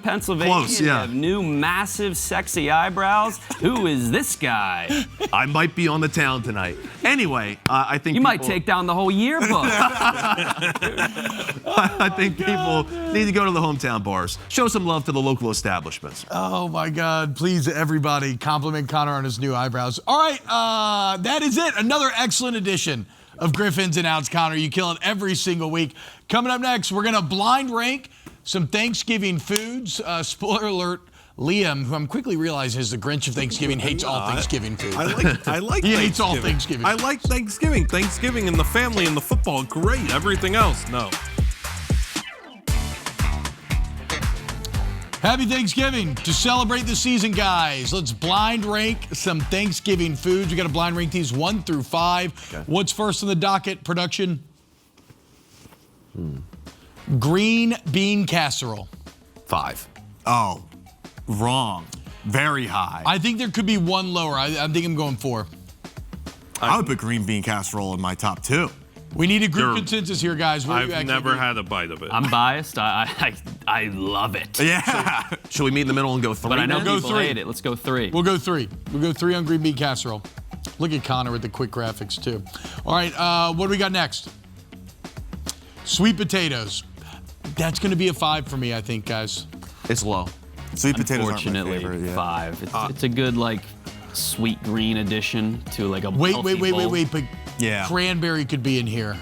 Pennsylvania. Close, yeah. You have new, massive, sexy eyebrows. Who is this guy? I might be on the town tonight. Anyway, I think you might take down the whole yearbook. I think people need to go to the hometown bars. Show some love to the local establishments. Oh my God! Please, everybody, compliment Connor on his new eyebrows. All right, that is it. Another excellent edition of Griff-Ins and Outs. Connor, you kill it every single week. Coming up next, we're gonna blind rank some Thanksgiving foods. Spoiler alert. Liam, who I'm quickly realizing is the Grinch of Thanksgiving, hates all Thanksgiving food. I like He hates all Thanksgiving. I like Thanksgiving. Thanksgiving and the family and the football, great. Everything else, no. Happy Thanksgiving. To celebrate the season, guys, let's blind rank some Thanksgiving foods. We got to blind rank these 1 through 5. Okay. What's first on the docket, production? Green bean casserole. 5. Oh. Wrong. Very high. I think there could be one lower. I think I'm going 4. I would put green bean casserole in my top 2. We need a group consensus here, guys. I've never had a bite of it. I'm biased. I love it. Yeah. Should we meet in the middle and go 3? But I know Go people 3. hate it. Let's go 3. We'll go 3. We'll go 3 on green bean casserole. Look at Connor with the quick graphics, too. All right, what do we got next? Sweet potatoes. That's going to be a 5 for me, I think, guys. It's low. Sweet potatoes aren't my Unfortunately, favorite, 5. It's a good, sweet green addition to, a Wait. But Yeah. cranberry could be in here.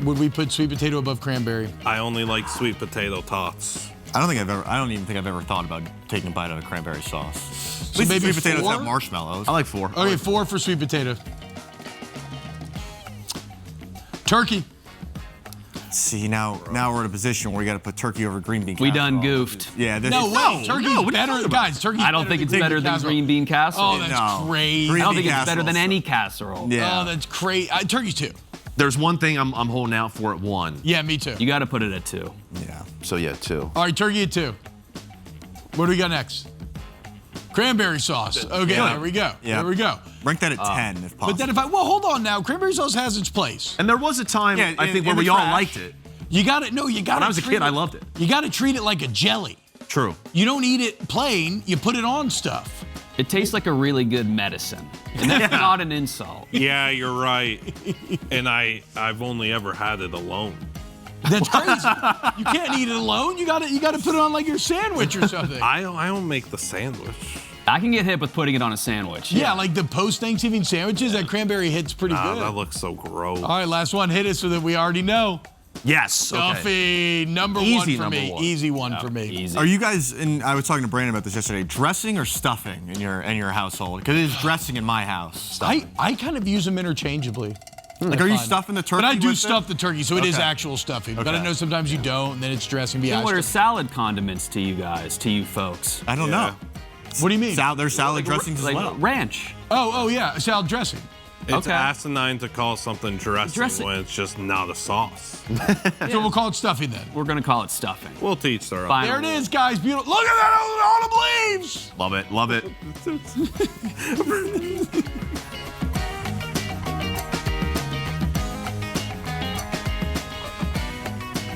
Would we put sweet potato above cranberry? I only like sweet potato tots. I don't even think I've ever thought about taking a bite out of cranberry sauce. So maybe sweet potatoes 4? have marshmallows. I like 4. Okay, 4 for sweet potato. Turkey. See, now we're in a position where we got to put turkey over green bean casserole. We done goofed. Yeah. Turkey's better. Guys, turkey's I don't think it's better than green bean casserole. Oh, that's crazy. I don't think it's better than any casserole. Yeah. Oh, that's crazy. Turkey's 2. There's one thing I'm holding out for at 1. Yeah, me too. You got to put it at 2. Yeah. So, yeah, 2. All right, turkey at 2. What do we got next? Cranberry sauce. Okay, there we go. Yeah. There we go. Rank that at 10 if possible. But then hold on now. Cranberry sauce has its place. And there was a time, I think, where we all liked it. You got to. When I was a kid, I loved it. You got to treat it like a jelly. True. You don't eat it plain. You put it on stuff. It tastes like a really good medicine. And that's not an insult. Yeah, you're right. And I've only ever had it alone. That's crazy. You can't eat it alone. You got to put it on like your sandwich or something. I don't make the sandwich. I can get hit with putting it on a sandwich. Yeah, like the post-Thanksgiving sandwiches, that cranberry hits pretty good. That looks so gross. All right, last one. Hit it so that we already know. Yes. Okay. Stuffy, number Easy 1 for me. 1. Easy one for me. Easy. Are you guys? And I was talking to Brandon about this yesterday. Dressing or stuffing in your household? Because it is dressing in my house. I kind of use them interchangeably. Like, are you stuffing the turkey? But I do with stuff it? the turkey, so it is actual stuffing. But I know sometimes you don't, and then it's dressing. And what are salad condiments to you guys, to you folks? I don't know. What do you mean? There's salad dressings as well. Ranch. Oh yeah, salad dressing. It's asinine to call something dressing when it's just not a sauce. So we'll call it stuffing then. We're going to call it stuffing. We'll teach their own. Fine. There it is, guys. Beautiful. Look at that autumn leaves. Love it. Love it.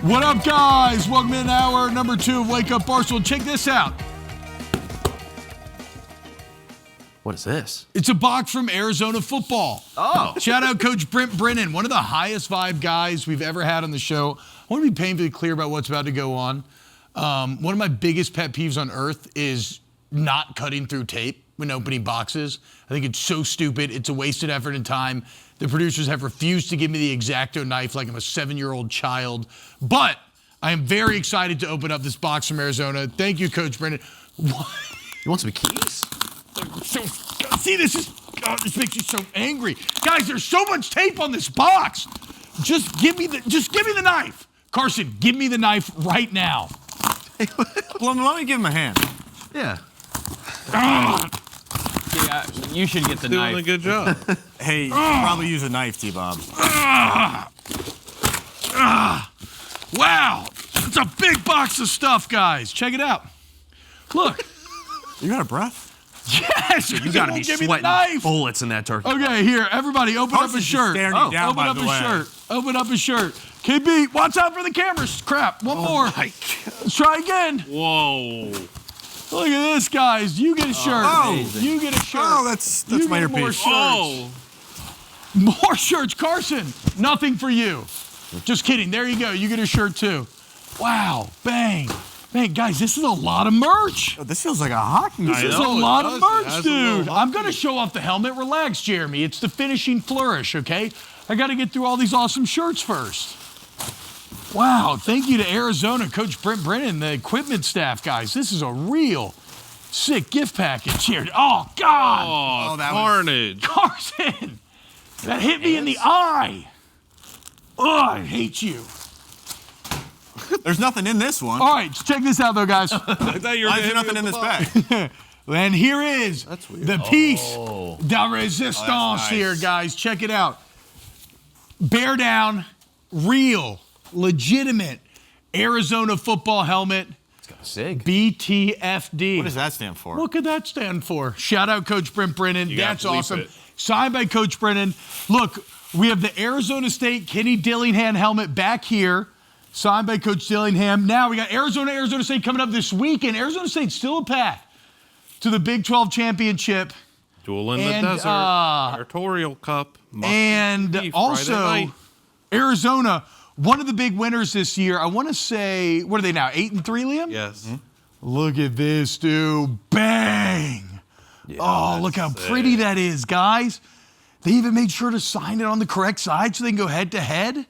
What up, guys? Welcome in hour number 2 of Wake Up Barstool. Check this out. What is this? It's a box from Arizona football. Oh. Shout out Coach Brent Brennan, one of the highest vibe guys we've ever had on the show. I want to be painfully clear about what's about to go on. One of my biggest pet peeves on earth is not cutting through tape when opening boxes. I think it's so stupid. It's a wasted effort and time. The producers have refused to give me the X-Acto knife like I'm a 7-year-old child. But I am very excited to open up this box from Arizona. Thank you, Coach Brennan. What? You want some keys? So, see, this makes you so angry. Guys, there's so much tape on this box. Just give me the knife. Carson, give me the knife right now. Well, let me give him a hand. Yeah. Yeah, you should get the Doing knife. a good job. Hey, you should probably use a knife, T-Bob. Wow, it's a big box of stuff, guys. Check it out. Look. You got a breath? Yes, You got to be give me the sweating knife. bullets in that turkey. Okay, here, everybody, open up a Carson's just shirt. staring you down, Open by up the a way. shirt. Open up a shirt. KB, watch out for the cameras. Crap, one more. My God. Let's try again. Whoa. Look at this, guys. You get a shirt. You get a shirt. Oh, that's you my get more earpiece. shirts. Oh. More shirts. Carson, nothing for you. Just kidding. There you go. You get a shirt, too. Wow. Bang. Man, guys, this is a lot of merch. Oh, this feels like a hockey This game. is a know, it lot does. of It merch, has a little dude. I'm going to show off the helmet. Relax, Jeremy. It's the finishing flourish, okay? I got to get through all these awesome shirts first. Wow. Thank you to Arizona, Coach Brent Brennan, the equipment staff, guys. This is a real sick gift package here. Oh, God. Oh, that carnage. Carson, that hit me in the eye. Oh, I hate you. There's nothing in this one. All right, check this out, though, guys. I thought you were Why is there gonna nothing in hit this the bag? And here is the piece de resistance nice. here, guys. Check it out. Bear down, real, legitimate Arizona football helmet, Sig. BTFD. What does that stand for? What could that stand for? Shout out Coach Brent Brennan. You gotta That's bleep awesome. it. Signed by Coach Brennan. Look, we have the Arizona State Kenny Dillingham helmet back here. Signed by Coach Dillingham. Now we got Arizona State coming up this weekend. Arizona State's still a path to the Big 12 championship. Duel in And, the desert. Territorial Cup. Must And be Friday also, night. Arizona, one of the big winners this year. I want to say, what are they now, 8-3, Liam? Yes. Look at this, dude. Bang. Oh, look how pretty that is, guys. They even made sure to sign it on the correct side so they can go head to head.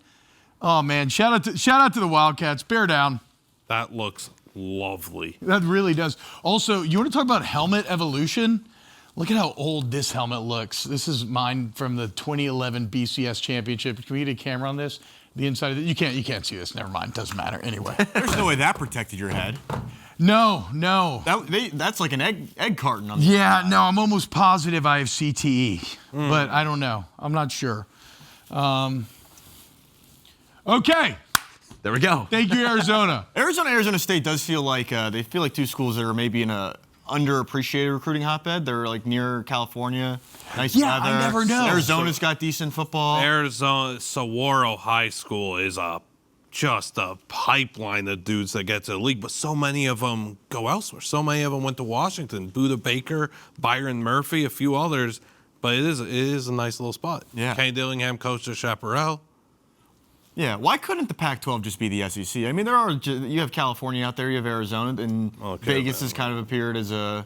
Oh, man, shout out to the Wildcats. Bear down. That looks lovely. That really does. Also, you want to talk about helmet evolution? Look at how old this helmet looks. This is mine from the 2011 BCS championship. Can we get a camera on this? The inside of it. You can't see this. Never mind. Doesn't matter. Anyway. There's no way that protected your head. No. That's like an egg carton on the Yeah, no, I'm almost positive I have CTE, but I don't know. I'm not sure. Okay. There we go. Thank you, Arizona. Arizona State does feel like they feel like two schools that are maybe in a underappreciated recruiting hotbed. They're like near California. Nice Yeah, weather. I never know. Arizona's got decent football. Arizona Saguaro High School is just a pipeline of dudes that get to the league, but so many of them go elsewhere. So many of them went to Washington. Buda Baker, Byron Murphy, a few others, but it is a nice little spot. Yeah. Kenny Dillingham coached at Chaparral. Yeah, why couldn't the Pac-12 just be the SEC? I mean, you have California out there, you have Arizona, and Vegas has kind of appeared as a.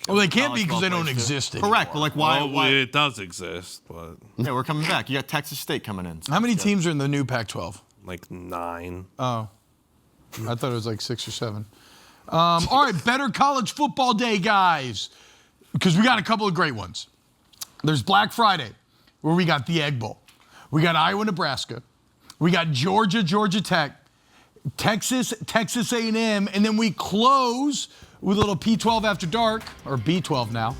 Well, they can't be because they don't place, too. exist anymore. Correct, but like why? Well, it does exist, but Yeah, we're coming back. You got Texas State coming in. How many teams are in the new Pac-12? like 9. Oh, I thought it was like 6 or 7. All right, better college football day, guys, because we got a couple of great ones. There's Black Friday, where we got the Egg Bowl. We got Iowa, Nebraska. We got Georgia, Georgia Tech, Texas, Texas A&M, and then we close with a little P12 after dark, or B12 now,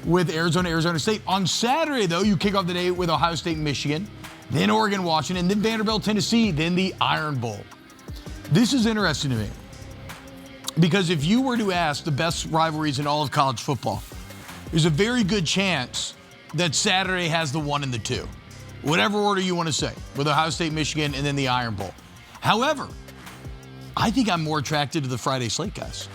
with Arizona, Arizona State. On Saturday, though, you kick off the day with Ohio State, Michigan, then Oregon, Washington, then Vanderbilt, Tennessee, then the Iron Bowl. This is interesting to me because if you were to ask the best rivalries in all of college football, there's a very good chance that Saturday has the 1 and the 2. Whatever order you want to say, with Ohio State, Michigan, and then the Iron Bowl. However, I think I'm more attracted to the Friday slate, guys.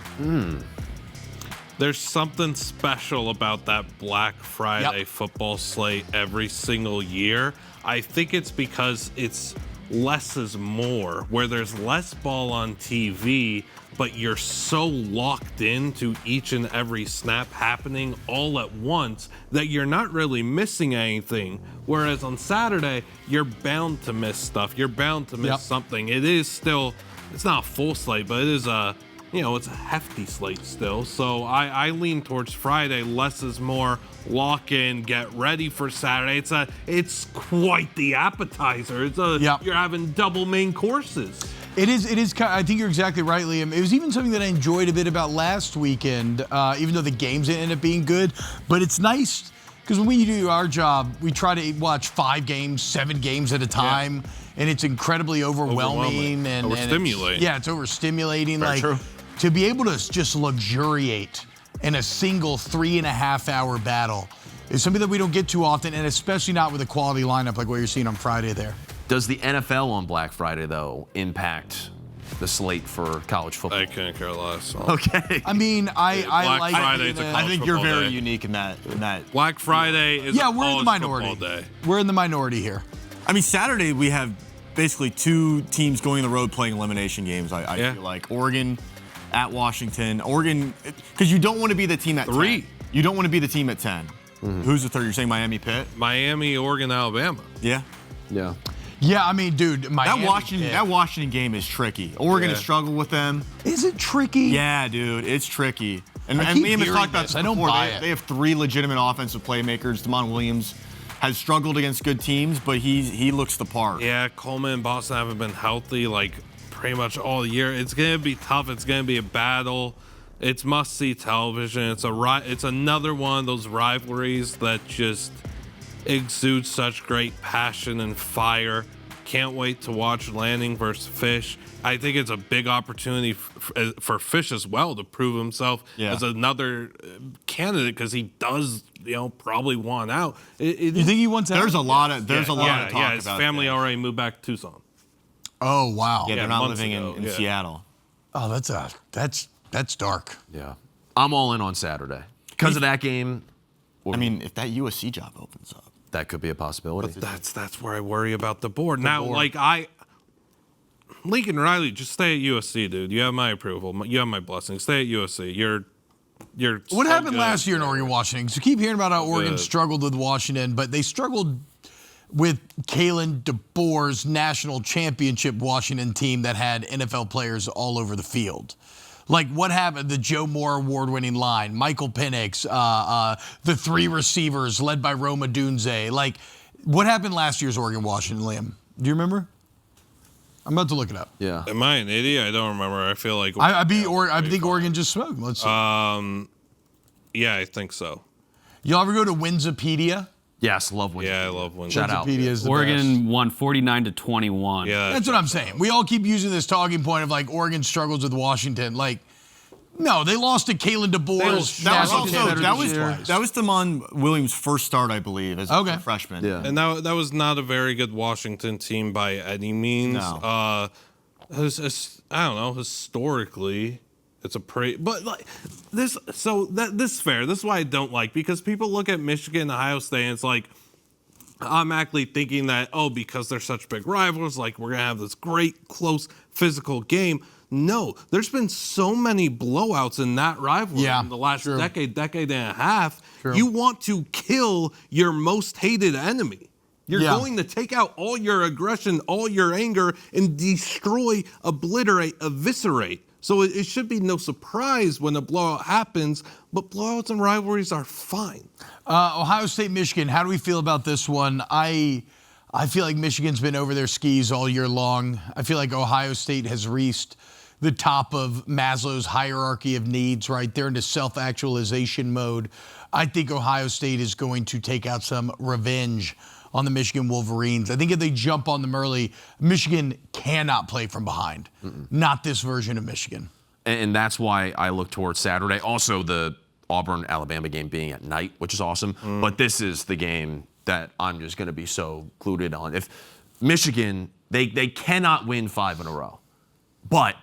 There's something special about that Black Friday Yep. football slate every single year. I think it's because it's less is more, where there's less ball on TV, but you're so locked into each and every snap happening all at once that you're not really missing anything. Whereas on Saturday, you're bound to miss stuff. You're bound to miss something. It is still, it's not a full slate, but it is it's a hefty slate still. So I lean towards Friday. Less is more. Lock in, get ready for Saturday. It's quite the appetizer. You're having double main courses. It is. I think you're exactly right, Liam. It was even something that I enjoyed a bit about last weekend, even though the games didn't end up being good. But it's nice because when we do our job, we try to watch 5 games, 7 games at a time, and it's incredibly overwhelming and overstimulating. It's overstimulating. Very true. To be able to just luxuriate in a single 3.5-hour battle is something that we don't get too often, and especially not with a quality lineup like what you're seeing on Friday there. Does the NFL on Black Friday, though, impact the slate for college football? I couldn't care less. Okay. I mean, I Black Friday's a I college think you're football very day. unique in that. Black Friday is yeah, a we're in the college minority. football day. We're in the minority here. I mean, Saturday we have basically 2 teams going on the road playing elimination games. I feel like Oregon at Washington. Oregon, because you don't want to be the team at 3. 10. You don't want to be the team at 10. Who's the third? You're saying Miami, Pitt? Miami, Oregon, Alabama. Yeah. Yeah. Yeah, I mean, dude, Miami, That Washington game is tricky. Oregon has struggled with them. Is it tricky? Yeah, dude, it's tricky. And keep Liam has hearing talked about this. this I don't before. buy it. They have 3 legitimate offensive playmakers. Damon Williams has struggled against good teams, but he looks the part. Yeah, Coleman and Boston haven't been healthy like pretty much all year. It's going to be tough. It's going to be a battle. It's must-see television. It's another one of those rivalries that just exudes such great passion and fire. Can't wait to watch Lanning versus Fish. I think it's a big opportunity for Fish as well to prove himself as another candidate because he does, probably want out. You think he wants out? There's a lot of talk about. His family already moved back to Tucson. Oh wow. Yeah, they're not living in Seattle. Oh, that's dark. Yeah. I'm all in on Saturday. Because of that game. I mean, if that USC job opens up. That could be a possibility. That's where I worry about the board. Lincoln Riley, just stay at USC, dude. You have my approval. You have my blessing. Stay at USC. You're What so happened good. last year in Oregon, Washington? So keep hearing about how Oregon Good. struggled with Washington, but they struggled with Kalen DeBoer's national championship Washington team that had NFL players all over the field. Like what happened? The Joe Moore award-winning line, Michael Penix, the 3 receivers led by Roma Dunze. Like what happened last year's Oregon Washington, Liam? Do you remember? I'm about to look it up. Yeah. Am I an idiot? I don't remember. I feel like I think Oregon just smoked. Let's see. Yeah, I think so. Y'all ever go to Winsipedia? Yes, love Winston. Yeah, I love Winston. Shout out. Winsipedia is the Oregon best. won 49-21. Yeah, That's what I'm saying. We all keep using this talking point of like Oregon struggles with Washington. Like, no, they lost to Kalen DeBoer's That was Damon Williams' first start, I believe, as a freshman. Yeah. And that was not a very good Washington team by any means. No. I don't know. Historically, it's a pretty, but like this. So this is fair. This is why I don't like, because people look at Michigan and Ohio State and it's like, I'm actually thinking that, because they're such big rivals, like we're gonna have this great, close, physical game. No, there's been so many blowouts in that rivalry in the last decade and a half. True. You want to kill your most hated enemy. You're going to take out all your aggression, all your anger, and destroy, obliterate, eviscerate. So it should be no surprise when a blowout happens, but blowouts and rivalries are fine. Ohio State, Michigan, how do we feel about this one? I feel like Michigan's been over their skis all year long. I feel like Ohio State has reached the top of Maslow's hierarchy of needs, right? They're into self-actualization mode. I think Ohio State is going to take out some revenge on the Michigan Wolverines. I think if they jump on them early, Michigan cannot play from behind. Not this version of Michigan. And that's why I look towards Saturday. Also, the Auburn-Alabama game being at night, which is awesome. But this is the game that I'm just going to be so glued in on. If Michigan, they cannot win 5 in a row. But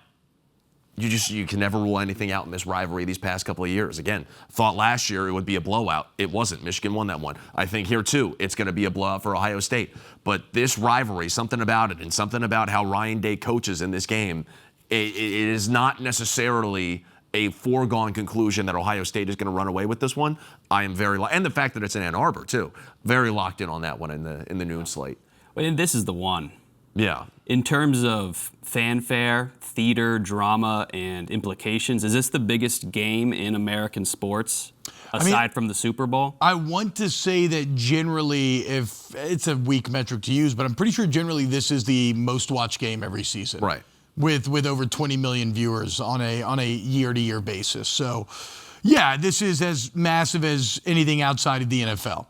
you can never rule anything out in this rivalry these past couple of years. Again, thought last year it would be a blowout. It wasn't. Michigan won that one. I think here, too, it's going to be a blowout for Ohio State. But this rivalry, something about it, and something about how Ryan Day coaches in this game, it is not necessarily a foregone conclusion that Ohio State is going to run away with this one. I am and the fact that it's in Ann Arbor too, very locked in on that one in the noon slate. And this is the one. Yeah. In terms of fanfare, theater, drama, and implications, is this the biggest game in American sports aside from the Super Bowl? I want to say that generally, if it's a weak metric to use, but I'm pretty sure generally this is the most watched game every season. Right. With over 20 million viewers on a year-to-year basis. So, yeah, this is as massive as anything outside of the NFL.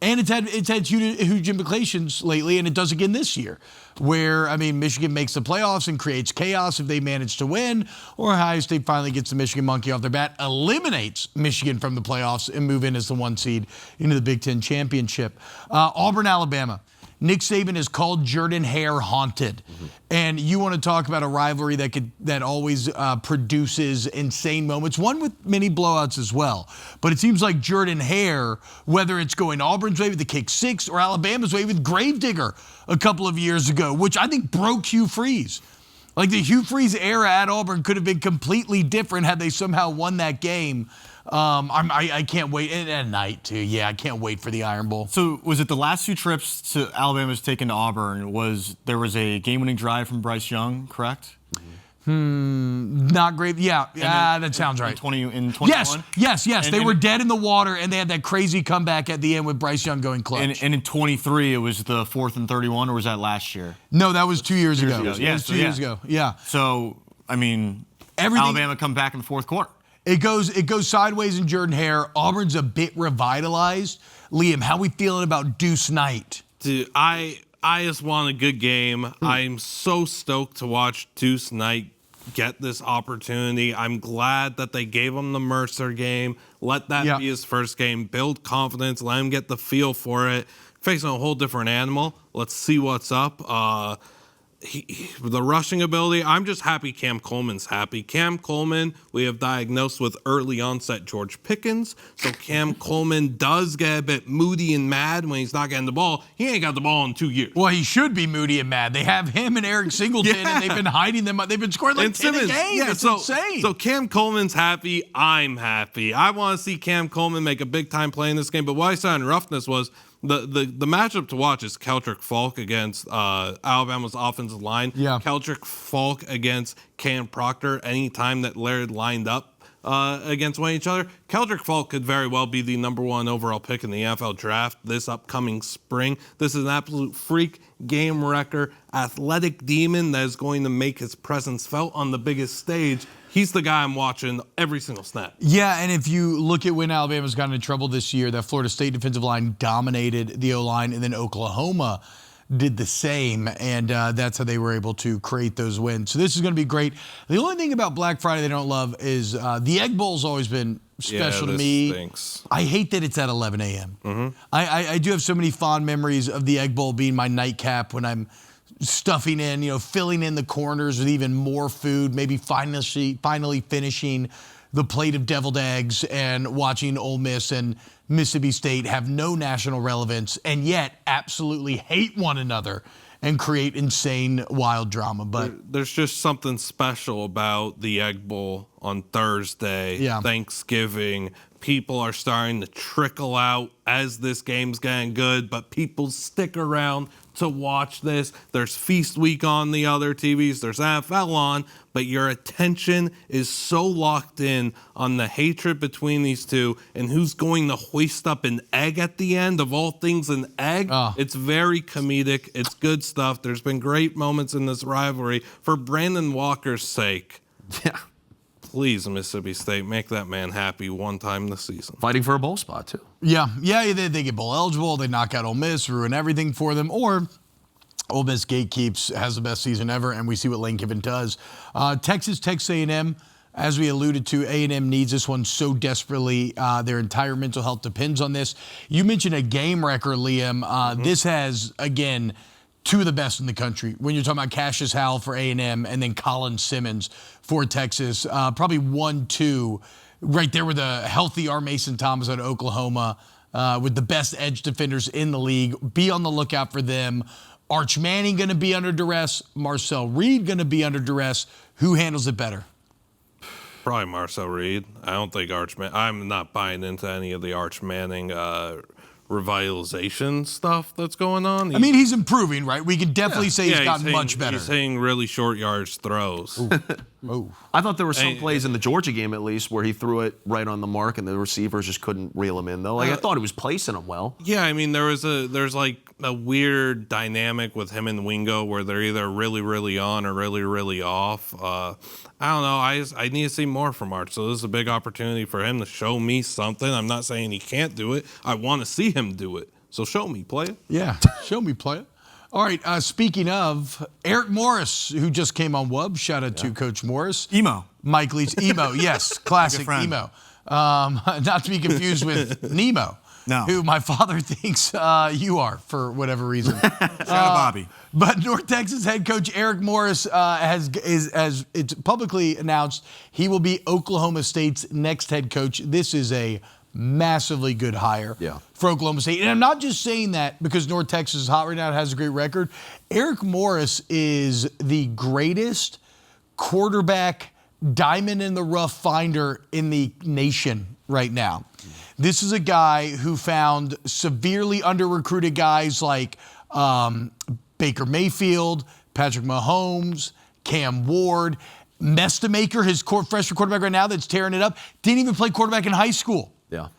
And it's had huge implications lately, and it does again this year, where, Michigan makes the playoffs and creates chaos if they manage to win, or Ohio State finally gets the Michigan monkey off their bat, eliminates Michigan from the playoffs, and move in as the 1 seed into the Big Ten championship. Auburn, Alabama. Nick Saban is called Jordan-Hare haunted. Mm-hmm. And you want to talk about a rivalry that always produces insane moments, one with many blowouts as well. But it seems like Jordan-Hare, whether it's going Auburn's way with the kick 6 or Alabama's way with Gravedigger a couple of years ago, which I think broke Hugh Freeze. Like the Hugh Freeze era at Auburn could have been completely different had they somehow won that game. I can't wait. And at night, too. Yeah, I can't wait for the Iron Bowl. So was it the last 2 trips to Alabama's taken to Auburn? There was a game-winning drive from Bryce Young, correct? Not great. Yeah, that sounds right. In 21? Yes. They were dead in the water, and they had that crazy comeback at the end with Bryce Young going clutch. And in 23, it was the 4th and 31, or was that last year? No, that was 2 years ago. Yeah, 2 years ago. Yeah. So, Alabama come back in the 4th quarter. It goes sideways in Jordan-Hare. Auburn's a bit revitalized. Liam, how we feeling about Deuce Knight? Dude, I just want a good game. I'm so stoked to watch Deuce Knight get this opportunity. I'm glad that they gave him the Mercer game. Let that be his first game. Build confidence. Let him get the feel for it. Facing a whole different animal. Let's see what's up. The rushing ability, I'm just happy Cam Coleman's happy. Cam Coleman, we have diagnosed with early onset George Pickens. So Cam Coleman does get a bit moody and mad when he's not getting the ball. He ain't got the ball in 2 years. Well, he should be moody and mad. They have him and Eric Singleton, and they've been hiding them. They've been scoring like 10 a game. Yeah, it's insane. So Cam Coleman's happy. I'm happy. I want to see Cam Coleman make a big-time play in this game. But what I saw in roughness was the matchup to watch is Keldrick Falk against Alabama's offensive line. Yeah. Keldrick Falk against Cam Proctor. Anytime that Laird lined up against one each other, Keldrick Falk could very well be the #1 overall pick in the NFL draft this upcoming spring. This is an absolute freak, game wrecker, athletic demon that is going to make his presence felt on the biggest stage. He's the guy I'm watching every single snap. Yeah, and if you look at when Alabama's gotten in trouble this year, that Florida State defensive line dominated the O-line, and then Oklahoma did the same, and that's how they were able to create those wins. So this is going to be great. The only thing about Black Friday they don't love is the Egg Bowl's always been special to me. Stinks. I hate that it's at 11 a.m. Mm-hmm. I do have so many fond memories of the Egg Bowl being my nightcap when I'm stuffing in, filling in the corners with even more food, maybe finally finishing the plate of deviled eggs and watching Ole Miss and Mississippi State have no national relevance and yet absolutely hate one another and create insane, wild drama. But there's just something special about the Egg Bowl on Thursday, Thanksgiving. People are starting to trickle out as this game's getting good, but people stick around to watch this. There's Feast Week on the other TVs. There's NFL on, but your attention is so locked in on the hatred between these two and who's going to hoist up an egg at the end, of all things, an egg. It's very comedic. It's good stuff. There's been great moments in this rivalry. For Brandon Walker's sake, please, Mississippi State, make that man happy one time this season. Fighting for a bowl spot, too. Yeah, they get bowl eligible. They knock out Ole Miss, ruin everything for them. Or Ole Miss gatekeeps, has the best season ever, and we see what Lane Kiffin does. Texas A&M, as we alluded to, A&M needs this one so desperately. Their entire mental health depends on this. You mentioned a game wrecker, Liam. This has, again, two of the best in the country. When you're talking about Cassius Howell for A&M and then Colin Simmons for Texas, probably 1-2 right there with a healthy R. Mason Thomas out of Oklahoma with the best edge defenders in the league. Be on the lookout for them. Arch Manning going to be under duress? Marcel Reed going to be under duress? Who handles it better? Probably Marcel Reed. I don't think I'm not buying into any of the Arch Manning revitalization stuff that's going on. I mean, he's improving, right? We can definitely say he's gotten much better. He's hitting really short yardage throws. Oh. I thought there were some plays in the Georgia game, at least, where he threw it right on the mark and the receivers just couldn't reel him in, though. Like, I thought he was placing them well. Yeah, I mean, there's like a weird dynamic with him and Wingo where they're either really, really on or really, really off. I don't know. I need to see more from Arch. So this is a big opportunity for him to show me something. I'm not saying he can't do it. I want to see him do it. So show me, player. Yeah, show me, player. All right, speaking of, Eric Morris, who just came on WUB, shout out to Coach Morris. Emo. Mike Leach, Emo, yes, classic Emo. Not to be confused with Nemo, who my father thinks you are for whatever reason. Shout out Bobby. But North Texas head coach Eric Morris has it's publicly announced he will be Oklahoma State's next head coach. This is a massively good hire for Oklahoma State. And I'm not just saying that because North Texas is hot right now, it has a great record. Eric Morris is the greatest quarterback diamond in the rough finder in the nation right now. This is a guy who found severely under-recruited guys like Baker Mayfield, Patrick Mahomes, Cam Ward, Mestamaker, his freshman quarterback right now that's tearing it up, didn't even play quarterback in high school. Yeah.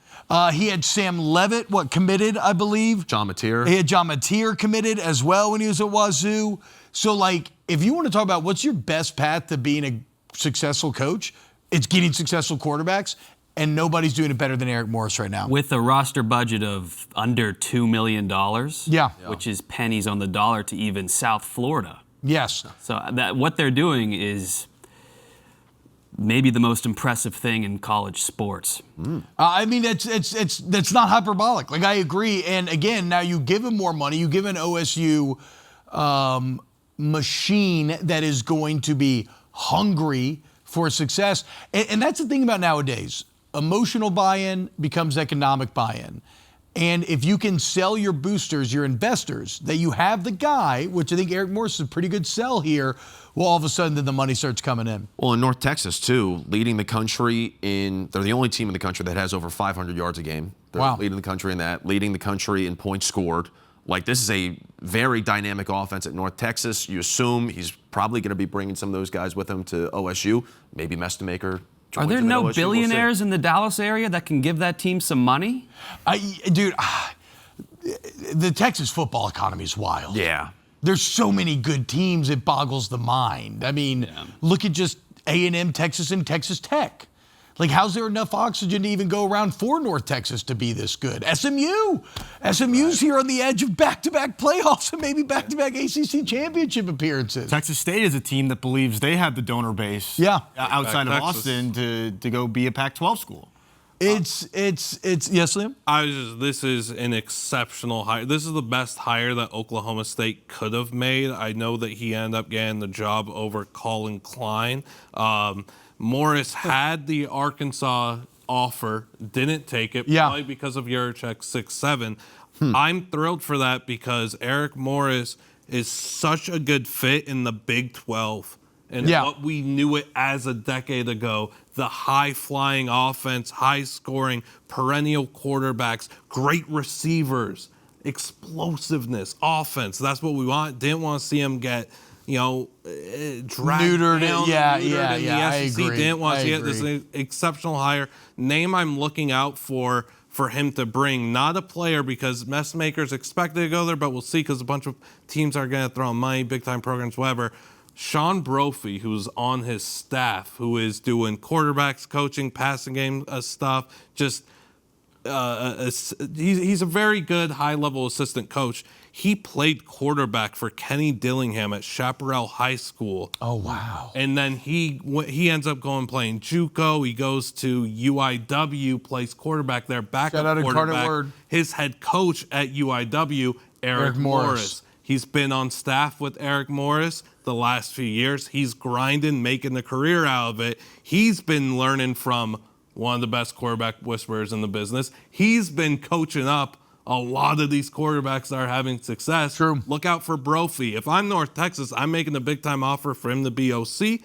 He had Sam Levitt, committed, I believe. John Mateer. He had John Mateer committed as well when he was at Wazoo. So, like, if you want to talk about what's your best path to being a successful coach, it's getting successful quarterbacks, and nobody's doing it better than Eric Morris right now. With a roster budget of under $2 million, which is pennies on the dollar to even South Florida. Yes. So what they're doing is maybe the most impressive thing in college sports. I mean, that's not hyperbolic. Like, I agree. And again, now you give him more money. You give an OSU machine that is going to be hungry for success. And that's the thing about nowadays. Emotional buy-in becomes economic buy-in. And if you can sell your boosters, your investors, that you have the guy, which I think Eric Morris is a pretty good sell here, well, all of a sudden then the money starts coming in. Well, in North Texas, too, leading the country they're the only team in the country that has over 500 yards a game. They're leading the country in that, leading the country in points scored. Like, this is a very dynamic offense at North Texas. You assume he's probably going to be bringing some of those guys with him to OSU, maybe Mestamaker. Are there no billionaires in the Dallas area that can give that team some money? Dude, the Texas football economy is wild. Yeah. There's so many good teams, it boggles the mind. I mean, look at just A&M, Texas, and Texas Tech. Like, how's there enough oxygen to even go around for North Texas to be this good? SMU's here on the edge of back-to-back playoffs and maybe back-to-back ACC championship appeares. Texas State is a team that believes they have the donor base outside of Austin to go be a Pac-12 school. It's yes, Liam? This is an exceptional hire. This is the best hire that Oklahoma State could have made. I know that he ended up getting the job over Colin Klein. Morris had the Arkansas offer, didn't take it, probably because of Yurichek 6'7". I'm thrilled for that because Eric Morris is such a good fit in the Big 12. And what we knew it as a decade ago, the high-flying offense, high-scoring, perennial quarterbacks, great receivers, explosiveness, offense. That's what we want. Didn't want to see him get dragged neutered down, yeah, in the I SEC. agree. Didn't want to see it. Agree. This is an exceptional hire. Name I'm looking out for him to bring. Not a player because Messmaker's expected to go there, but we'll see because a bunch of teams are going to throw money, big-time programs, whatever. Sean Brophy, who's on his staff, who is doing quarterbacks, coaching, passing game stuff, just he's a very good high-level assistant coach. He played quarterback for Kenny Dillingham at Chaparral High School. Oh, wow. And then he ends up playing JUCO. He goes to UIW, plays quarterback there, backup quarterback. His head coach at UIW, Eric Morris. He's been on staff with Eric Morris the last few years. He's grinding, making the career out of it. He's been learning from one of the best quarterback whisperers in the business. He's been coaching up a lot of these quarterbacks are having success. True. Look out for Brophy. If I'm North Texas, I'm making a big-time offer for him to be OC,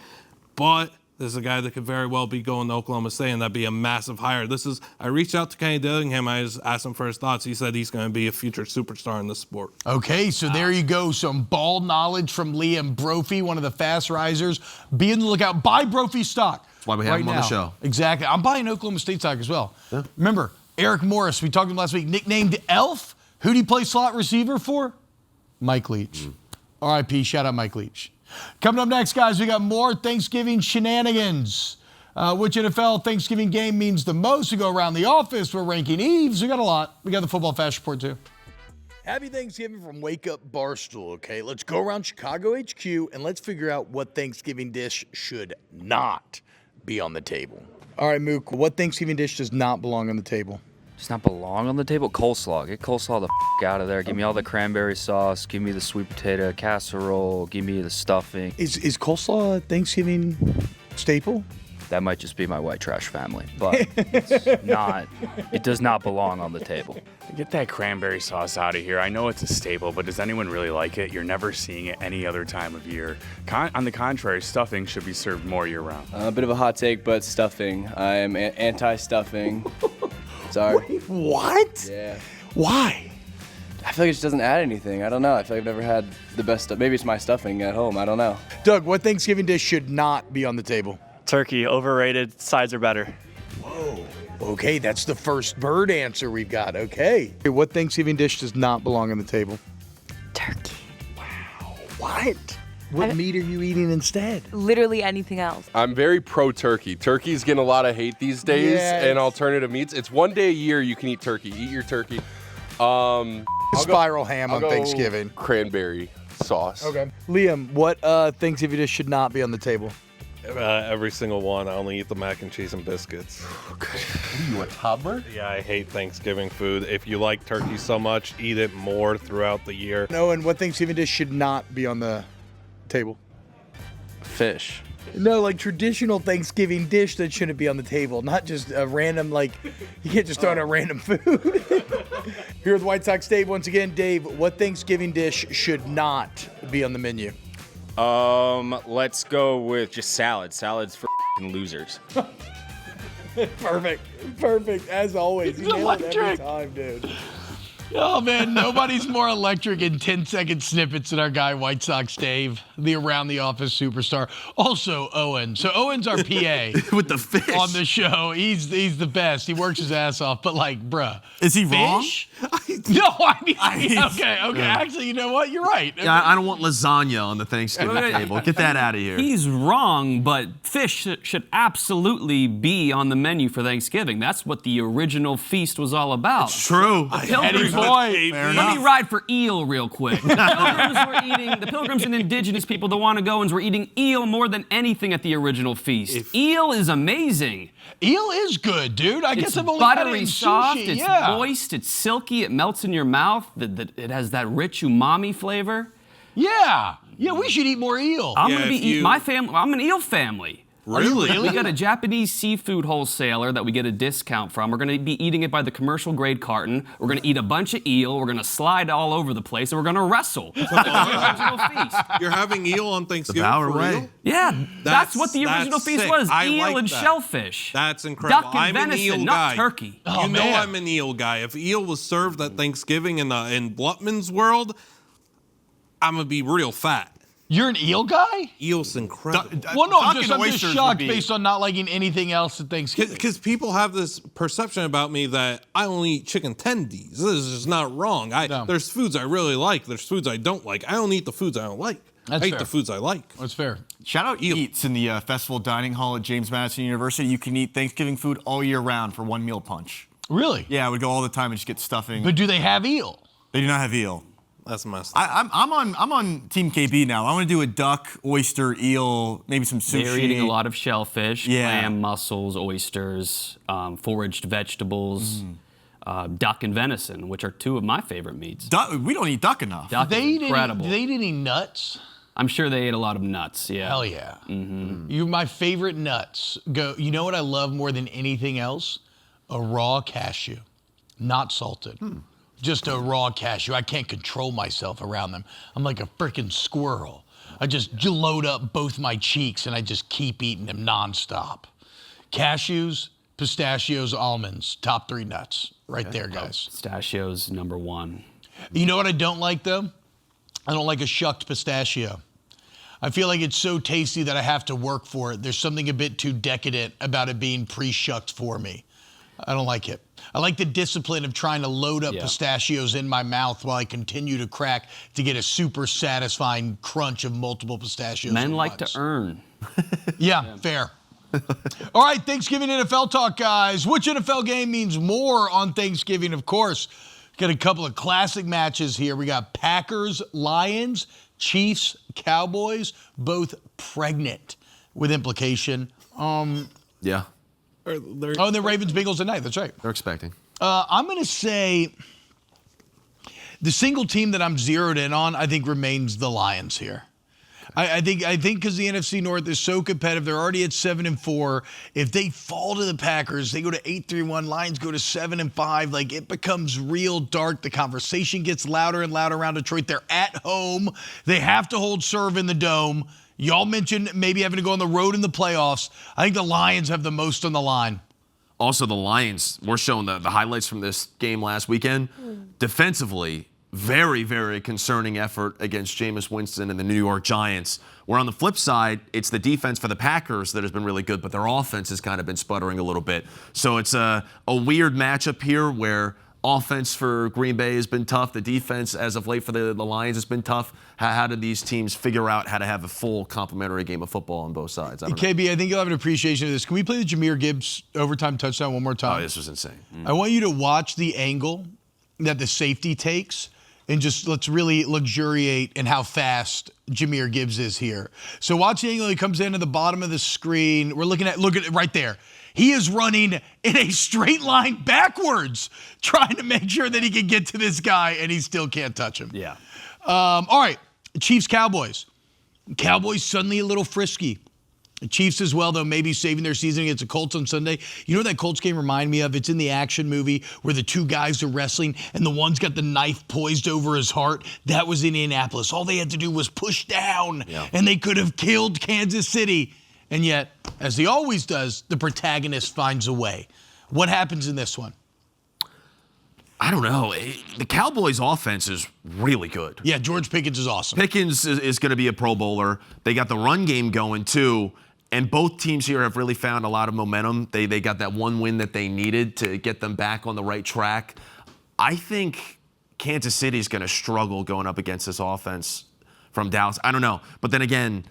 but there's a guy that could very well be going to Oklahoma State, and that'd be a massive hire. I reached out to Kenny Dillingham. I just asked him for his thoughts. He said he's going to be a future superstar in the sport. Okay, so there you go. Some ball knowledge from Liam Brophy, one of the fast risers. Be on the lookout. Buy Brophy stock. That's why we have him on the show. Exactly. I'm buying Oklahoma State stock as well. Yeah. Remember, Eric Morris, we talked to him last week, nicknamed Elf. Who did he play slot receiver for? Mike Leach. R.I.P. Shout out Mike Leach. Coming up next, guys, we got more Thanksgiving shenanigans. Which NFL Thanksgiving game means the most? We go around the office. We're ranking Eves. We got a lot. We got the Football Fast Report, too. Happy Thanksgiving from Wake Up Barstool, okay? Let's go around Chicago HQ and let's figure out what Thanksgiving dish should not be on the table. All right, Mook, what Thanksgiving dish does not belong on the table? Does not belong on the table? Coleslaw. Get coleslaw the out of there. Give me all the cranberry sauce. Give me the sweet potato casserole. Give me the stuffing. Is coleslaw a Thanksgiving staple? That might just be my white trash family, but it's not. It does not belong on the table. Get that cranberry sauce out of here. I know it's a staple, but does anyone really like it? You're never seeing it any other time of year. On the contrary, stuffing should be served more year-round. A bit of a hot take, but stuffing. I'm anti-stuffing. Sorry. Wait, what? Yeah. Why? I feel like it just doesn't add anything. I don't know. I feel like I've never had the best stuff. Maybe it's my stuffing at home. I don't know. Doug, what Thanksgiving dish should not be on the table? Turkey, overrated. Sides are better. Whoa. Okay, that's the first bird answer we've got. Okay. What Thanksgiving dish does not belong on the table? Turkey. Wow. What? What meat are you eating instead? Literally anything else. I'm very pro-turkey. Turkey's getting a lot of hate these days, and alternative meats. It's one day a year you can eat turkey. Eat your turkey. Spiral ham on Thanksgiving. Cranberry sauce. Okay. Liam, what Thanksgiving dish should not be on the table? Every single one. I only eat the mac and cheese and biscuits. What are you, a toddler? Yeah, I hate Thanksgiving food. If you like turkey so much, eat it more throughout the year. No, and what Thanksgiving dish should not be on the table? Fish. No, like traditional Thanksgiving dish that shouldn't be on the table, not just a random, like, you can't just throw in a random food. Here with White Sox Dave once again. Dave, what Thanksgiving dish should not be on the menu? Let's go with just salad. Salad's for losers. Perfect, as always. You nail it every time, dude. Oh, man, nobody's more electric in 10-second snippets than our guy, White Sox Dave, the around-the-office superstar. Also, Owen. So Owen's our PA. With the fish. On the show. He's the best. He works his ass off. But, like, bruh. Is he wrong? No, I mean, okay. Actually, you know what? You're right. Yeah, I don't want lasagna on the Thanksgiving table. Get that out of here. He's wrong, but fish should absolutely be on the menu for Thanksgiving. That's what the original feast was all about. It's true. Let me ride for eel real quick. The Pilgrims and indigenous people, the Wannagoans, were eating eel more than anything at the original feast. Eel is amazing. Eel is good, dude. I guess I've only had it in buttery sushi. soft, it's moist, it's silky, it melts in your mouth, it has that rich umami flavor. Yeah, we should eat more eel. I'm an eel family. Really? We got a Japanese seafood wholesaler that we get a discount from. We're going to be eating it by the commercial grade carton. We're going to eat a bunch of eel. We're going to slide all over the place, and we're going to wrestle. It's the original feast. You're having eel on Thanksgiving Bauer for way. real? Yeah, that's what the original feast sick. was. I eel like and that. shellfish. That's incredible. Duck and I'm venison, an eel not guy. turkey. You know I'm an eel guy. If eel was served at Thanksgiving in Blutman's world, I'm going to be real fat. You're an eel guy? Eel's incredible. Well, no, I'm just shocked based on not liking anything else at Thanksgiving. Because people have this perception about me that I only eat chicken tendies. This is just not wrong. There's foods I really like. There's foods I don't like. I don't eat the foods I don't like. I eat the foods I like. That's fair. Shout out Eats in the Festival Dining Hall at James Madison University. You can eat Thanksgiving food all year round for one meal punch. Really? Yeah, I would go all the time and just get stuffing. But do they have eel? They do not have eel. That's messed up. I'm on Team KB now. I want to do a duck, oyster, eel, maybe some sushi. They're eating a lot of shellfish, Yeah. clam, mussels, oysters, foraged vegetables, duck and venison, which are two of my favorite meats. We don't eat duck enough. Duck is incredible. Do they eat any nuts? I'm sure they ate a lot of nuts, yeah. Hell yeah. You're my favorite nuts. You know what I love more than anything else? A raw cashew, not salted. just a raw cashew. I can't control myself around them. I'm like a freaking squirrel. I just load up both my cheeks and I just keep eating them nonstop. Cashews, pistachios, almonds, top 3 nuts right there, guys. Pistachios number 1. You know what I don't like, though? I don't like a shucked pistachio. I feel like it's so tasty that I have to work for it. There's something a bit too decadent about it being pre-shucked for me. I don't like it. I like the discipline of trying to load up pistachios in my mouth while I continue to crack to get a super satisfying crunch of multiple pistachios. Men like to earn. Yeah, fair. All right, Thanksgiving NFL talk, guys. Which NFL game means more on Thanksgiving? Of course, got a couple of classic matches here. We got Packers, Lions, Chiefs, Cowboys, both pregnant with implication. Yeah. And the Ravens, Bengals tonight. That's right. They're expecting. I'm going to say the single team that I'm zeroed in on, I think, remains the Lions here. I think because the NFC North is so competitive, they're already at 7-4. If they fall to the Packers, they go to 8-3-1. Lions go to 7-5. Like, it becomes real dark. The conversation gets louder and louder around Detroit. They're at home. They have to hold serve in the dome. Y'all mentioned maybe having to go on the road in the playoffs. I think the Lions have the most on the line. Also, the Lions, we're showing the highlights from this game last weekend. Defensively, very, very concerning effort against Jameis Winston and the New York Giants. Where on the flip side, it's the defense for the Packers that has been really good, but their offense has kind of been sputtering a little bit. So it's a weird matchup here where offense for Green Bay has been tough. The defense, as of late, for the Lions has been tough. How do these teams figure out how to have a full complementary game of football on both sides? I don't know. KB, I think you'll have an appreciation of this. Can we play the Jahmyr Gibbs overtime touchdown one more time? Oh, this was insane. I want you to watch the angle that the safety takes and just let's really luxuriate in how fast Jahmyr Gibbs is here. So watch the angle. He comes in at the bottom of the screen. Look at it right there. He is running in a straight line backwards, trying to make sure that he can get to this guy, and he still can't touch him. Yeah. All right, Chiefs, Cowboys. Cowboys suddenly a little frisky. The Chiefs as well, though, maybe saving their season against the Colts on Sunday. You know what that Colts game reminded me of? It's in the action movie where the two guys are wrestling and the one's got the knife poised over his heart. That was Indianapolis. All they had to do was push down, and they could have killed Kansas City. And yet, as he always does, the protagonist finds a way. What happens in this one? I don't know. The Cowboys' offense is really good. Yeah, George Pickens is awesome. Pickens is going to be a Pro Bowler. They got the run game going, too. And both teams here have really found a lot of momentum. They got that one win that they needed to get them back on the right track. I think Kansas City is going to struggle going up against this offense from Dallas. I don't know. But then again,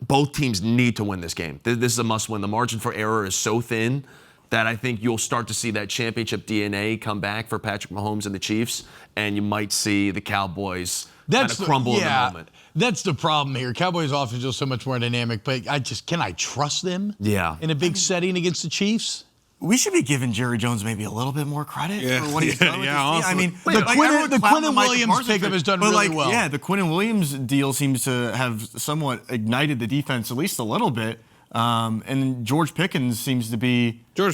both teams need to win this game. This is a must-win. The margin for error is so thin that I think you'll start to see that championship DNA come back for Patrick Mahomes and the Chiefs, and you might see the Cowboys kind of crumble in the moment. That's the problem here. Cowboys' offense is so much more dynamic, but can I trust them? Yeah. In a big setting against the Chiefs? We should be giving Jerry Jones maybe a little bit more credit for what he's done with this team. I mean, the Quinnen Williams pickup has done really well. Yeah, the Quinnen Williams deal seems to have somewhat ignited the defense at least a little bit. And George Pickens seems to be pick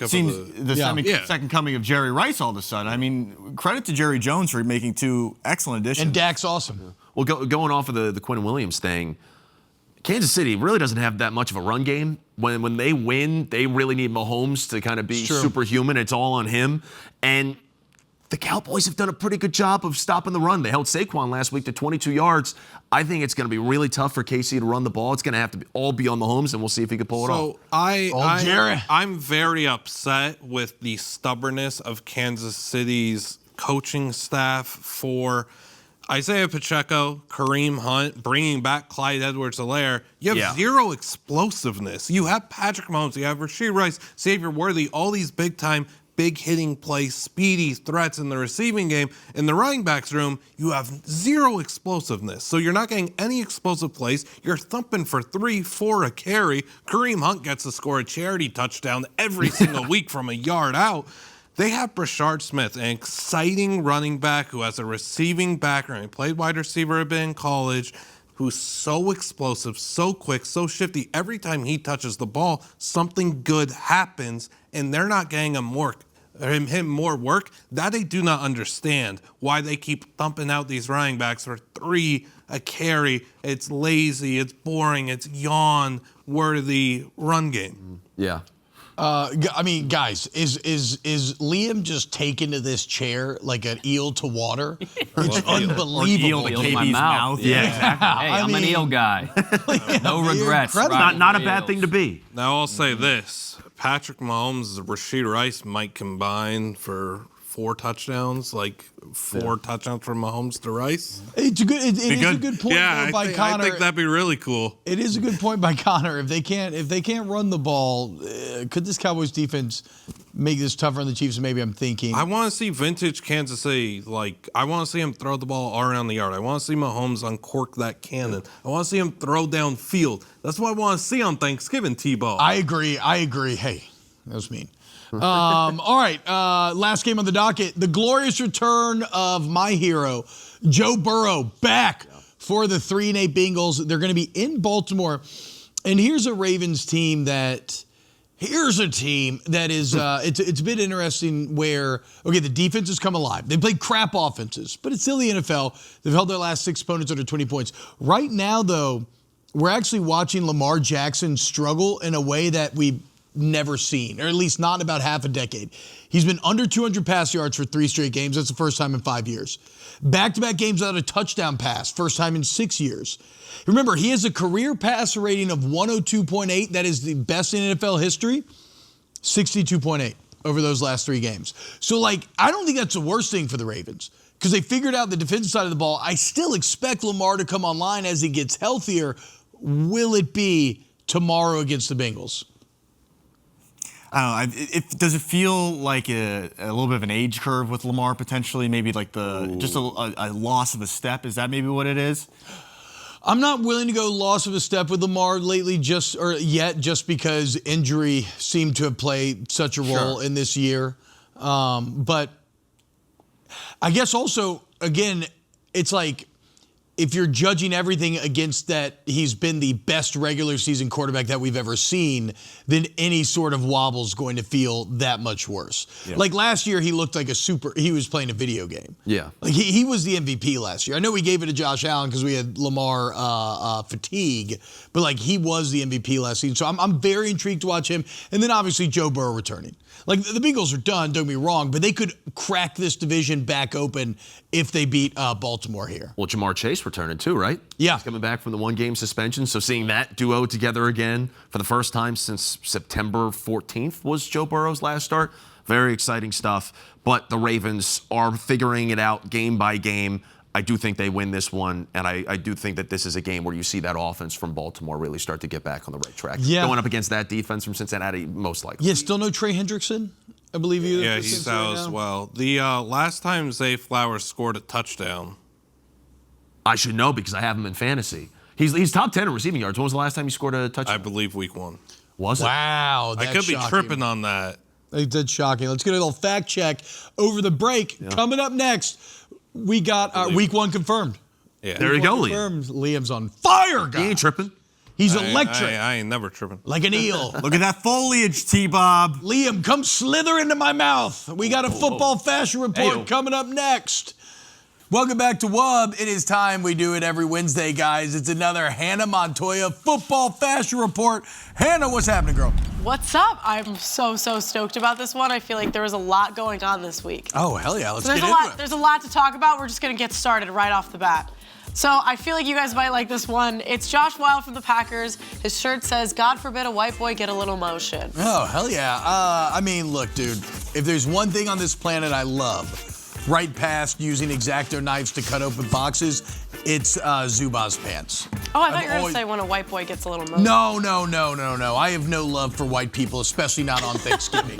up the second coming of Jerry Rice all of a sudden. I mean, credit to Jerry Jones for making two excellent additions. And Dak's awesome. Well, going off of the Quinnen Williams thing, Kansas City really doesn't have that much of a run game. When they win, they really need Mahomes to kind of be superhuman. It's all on him. And the Cowboys have done a pretty good job of stopping the run. They held Saquon last week to 22 yards. I think it's going to be really tough for KC to run the ball. It's going to have to all be on Mahomes, and we'll see if he can pull it off. So I'm very upset with the stubbornness of Kansas City's coaching staff for Isaiah Pacheco, Kareem Hunt, bringing back Clyde Edwards-Helaire. You have zero explosiveness. You have Patrick Mahomes, you have Rashee Rice, Xavier Worthy, all these big-time, big-hitting plays, speedy threats in the receiving game. In the running backs room, you have zero explosiveness. So you're not getting any explosive plays. You're thumping for 3-4 a carry. Kareem Hunt gets to score a charity touchdown every single week from a yard out. They have Brashard Smith, an exciting running back who has a receiving background. He played wide receiver a bit in college, who's so explosive, so quick, so shifty. Every time he touches the ball, something good happens, and they're not getting him more him more work. That I do not understand why they keep thumping out these running backs for 3 a carry. It's lazy, it's boring, it's yawn-worthy run game. Yeah. I mean, guys, is Liam just taken to this chair like an eel to water? It's unbelievable. Or eel to KB's mouth. Yeah, exactly. Hey, I'm an eel guy. No regrets. Not a bad thing to be. Now I'll say this: Patrick Mahomes and Rashid Rice might combine for 4 touchdowns, like 4 touchdowns from Mahomes to Rice. It's a good. It is a good point by Connor. I think that'd be really cool. It is a good point by Connor. If they can't run the ball, could this Cowboys defense make this tougher on the Chiefs? Maybe I'm thinking. I want to see vintage Kansas City. I want to see him throw the ball all around the yard. I want to see Mahomes uncork that cannon. I want to see him throw downfield. That's what I want to see on Thanksgiving, T-Ball. I agree. Hey, that was mean. All right, last game on the docket. The glorious return of my hero, Joe Burrow, back for the 3-8 Bengals. They're going to be in Baltimore. And here's a Ravens team that is, it's a bit interesting where, okay, the defense has come alive. They played crap offenses, but it's still the NFL. They've held their last 6 opponents under 20 points. Right now, though, we're actually watching Lamar Jackson struggle in a way that we've never seen, or at least not in about half a decade. He's been under 200 pass yards for 3 straight games. That's the first time in 5 years. Back-to-back games without a touchdown pass, first time in 6 years. Remember, he has a career passer rating of 102.8. That is the best in NFL history. 62.8 over those last 3 games. So, I don't think that's the worst thing for the Ravens because they figured out the defensive side of the ball. I still expect Lamar to come online as he gets healthier. Will it be tomorrow against the Bengals? I don't know. Does it feel like a little bit of an age curve with Lamar potentially? Maybe like just a loss of a step. Is that maybe what it is? I'm not willing to go loss of a step with Lamar lately, just because injury seemed to have played such a role in this year. But I guess also, again, it's like if you're judging everything against that he's been the best regular season quarterback that we've ever seen, then any sort of wobble is going to feel that much worse. Yeah. Like last year, he looked like he was playing a video game. Yeah. Like he was the MVP last year. I know we gave it to Josh Allen because we had Lamar fatigue, but he was the MVP last season. So I'm very intrigued to watch him. And then obviously Joe Burrow returning. The Bengals are done, don't get me wrong, but they could crack this division back open if they beat Baltimore here. Well, Jamar Chase returning too, right? Yeah. He's coming back from the 1-game suspension. So seeing that duo together again for the first time since September 14th was Joe Burrow's last start. Very exciting stuff. But the Ravens are figuring it out game by game. I do think they win this one, and I do think that this is a game where you see that offense from Baltimore really start to get back on the right track. Yeah. Going up against that defense from Cincinnati, most likely. Yeah, still no Trey Hendrickson, I believe you. Yeah, he's out as well. The last time Zay Flowers scored a touchdown. I should know because I have him in fantasy. He's top 10 in receiving yards. When was the last time he scored a touchdown? I believe week 1. Was it? Wow, I could be tripping on that. That's shocking. Let's get a little fact check over the break. Yeah. Coming up next, we got week 1 confirmed. Yeah. There you go, Liam. Liam's on fire, guys. He ain't tripping. He's electric. I ain't never tripping. Like an eel. Look at that foliage, T-Bob. Liam, come slither into my mouth. We got a football fashion report coming up next. Welcome back to WUB. It is time. We do it every Wednesday, guys. It's another Hannah Montoya football fashion report. Hannah, what's happening, girl? What's up? I'm so stoked about this one. I feel like there was a lot going on this week. Oh, hell yeah. Let's get into it. There's a lot to talk about. We're just going to get started right off the bat. So I feel like you guys might like this one. It's Josh Wild from the Packers. His shirt says, "God forbid a white boy get a little motion." Oh, hell yeah. I mean, look, dude, if there's one thing on this planet I love, right past using X-Acto knives to cut open boxes, it's Zubaz pants. Oh, I thought you were going to say when a white boy gets a little motion. No. I have no love for white people, especially not on Thanksgiving.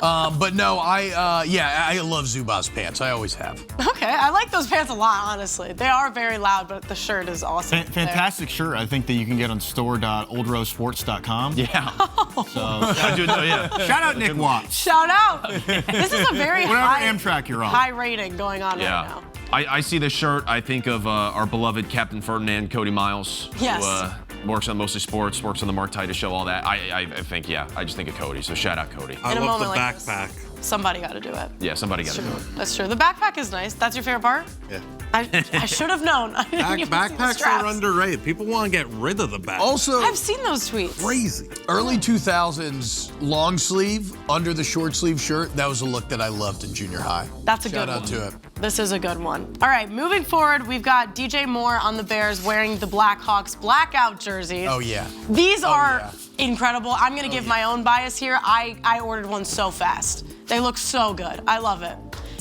But no, I love Zubaz pants. I always have. Okay, I like those pants a lot, honestly. They are very loud, but the shirt is awesome. Fantastic shirt. I think that you can get on store.oldrosesports.com. Yeah. So I do know, yeah. Shout out Nick Watts. Shout out. This is a very high Amtrak you're on. High rating going on right now. I see this shirt. I think of our beloved Captain Ferdinand, Cody Miles, who works on Mostly Sports, works on the Mark Titus Show, all that. I just think of Cody. So shout out Cody. I love the like backpack. Somebody got to do it. Yeah, somebody got to do it. That's true. The backpack is nice. That's your favorite part? Yeah. I should have known. I didn't even see the Backpacks straps. are underrated. People want to get rid of the backpack. Also, I've seen those tweets. Crazy. early 2000s long sleeve under the short sleeve shirt. That was a look that I loved in junior high. That's a good Shout out one. to it. This is a good one. All right, moving forward, we've got DJ Moore on the Bears wearing the Blackhawks blackout jerseys. Oh yeah. These are incredible. I'm gonna give my own bias here. I ordered one so fast. They look so good. I love it.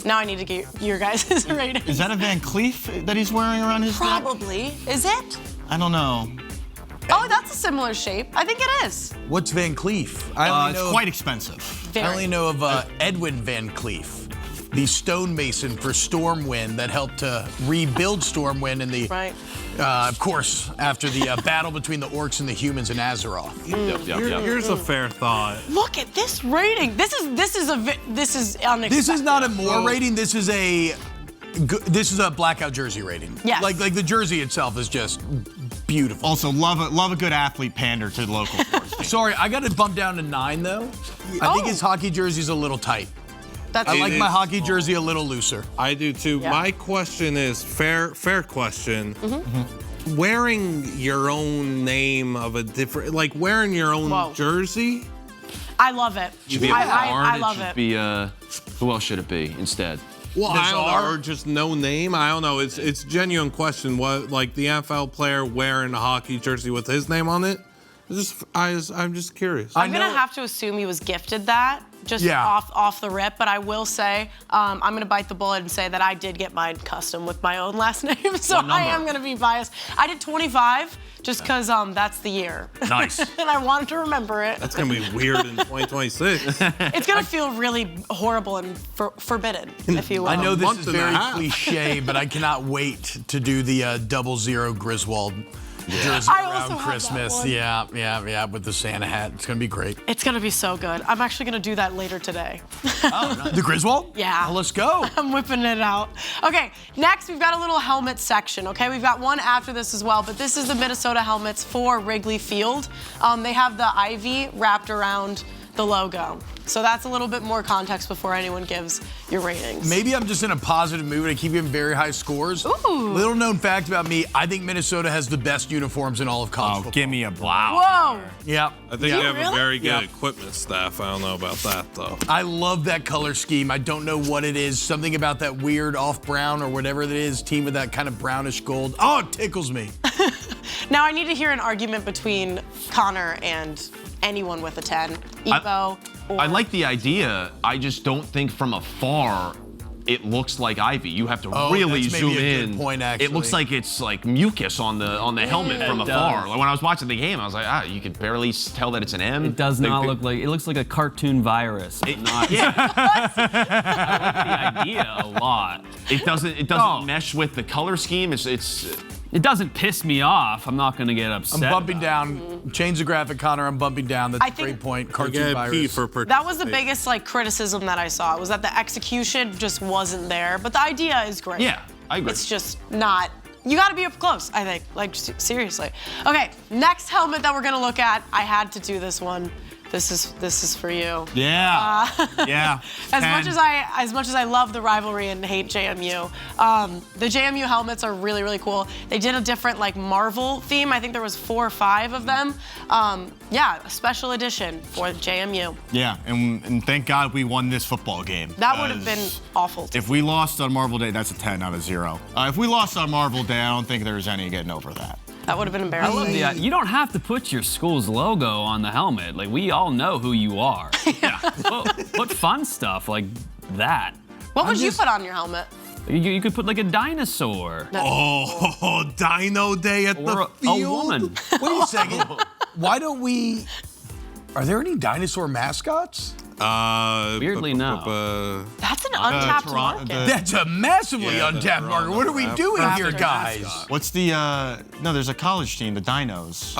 Now I need to get your guys' rating. Is that a Van Cleef that he's wearing around his neck? Probably. Is it? I don't know. Oh, that's a similar shape. I think it is. What's Van Cleef? I only It's know quite expensive. I only know of Edwin Van Cleef, the stonemason for Stormwind that helped to rebuild Stormwind in the, of course, after the battle between the orcs and the humans in Azeroth. Here's a fair thought. Look at this rating. This is unexpected. This is not a Moore rating. This is a blackout jersey rating. Yes. Like the jersey itself is just beautiful. Also, love a good athlete pander to the local sports team. Sorry, I got to bump down to 9 though. I think his hockey jersey's a little tight. That's I like my hockey jersey a little looser. I do too. Yeah. My question is fair question. Wearing your own name of a different, like wearing your own jersey. I love it. Should be a I love should it. be who else should it be instead? Well, I don't know, or just no name. I don't know. It's a genuine question. What, like the NFL player wearing a hockey jersey with his name on it? I'm just curious. I'm gonna have to assume he was gifted that just off the rip, but I will say I'm gonna bite the bullet and say that I did get mine custom with my own last name, so I am gonna be biased. I did 25 just because that's the year. Nice. And I wanted to remember it. That's gonna be weird in 2026. It's gonna feel really horrible and forbidden, if you will. I know this is very cliche, but I cannot wait to do the 00 Griswold jersey I also around have Christmas. that one. Yeah, with the Santa hat. It's gonna be great. It's gonna be so good. I'm actually gonna do that later today. The Griswold? Yeah. Well, let's go. I'm whipping it out. Okay, next we've got a little helmet section, okay? We've got one after this as well, but this is the Minnesota helmets for Wrigley Field. They have the ivy wrapped around the logo. So that's a little bit more context before anyone gives your ratings. Maybe I'm just in a positive mood. I keep giving very high scores. Ooh. Little known fact about me, I think Minnesota has the best uniforms in all of college football. Give me a Whoa. Yep. I think you have a very good equipment staff. I don't know about that though. I love that color scheme. I don't know what it is. Something about that weird off brown or whatever it is, team with that kind of brownish gold. Oh, it tickles me. Now I need to hear an argument between Connor and anyone with a 10. Evo. I like the idea. I just don't think from afar it looks like ivy. You have to really that's maybe zoom a good in. point, It looks like it's like mucus on the helmet from afar. Like when I was watching the game, I was like, you could barely tell that it's an M. It does not look like, it looks like a cartoon virus. I like the idea a lot. It doesn't mesh with the color scheme. It doesn't piss me off. I'm not going to get upset. I'm bumping down. Change the graphic, Connor. I'm bumping down. That's a great point. Cartoon virus. That was the biggest criticism that I saw. Was that the execution just wasn't there. But the idea is great. Yeah, I agree. It's just not. You got to be up close, I think. Like seriously. Okay, next helmet that we're gonna look at. I had to do this one. This is for you. Yeah. Yeah. As much as I love the rivalry and hate JMU, the JMU helmets are really, really cool. They did a different Marvel theme. I think there was 4 or 5 of them. Yeah, a special edition for JMU. Yeah, and thank God we won this football game. That would have been awful. If we lost on Marvel Day, that's a 10 out of 0. If we lost on Marvel Day, I don't think there's any getting over that. That would have been embarrassing. You don't have to put your school's logo on the helmet. Like, we all know who you are. Yeah. Put fun stuff like that. What would you put on your helmet? You could put a dinosaur. Oh, Dino Day at the field. A woman. Wait a second. Why don't we? Are there any dinosaur mascots? Weirdly, no. That's an untapped market. That's a massively untapped market. What are we doing here, guys? What's the, no, there's a college team, the Dinos.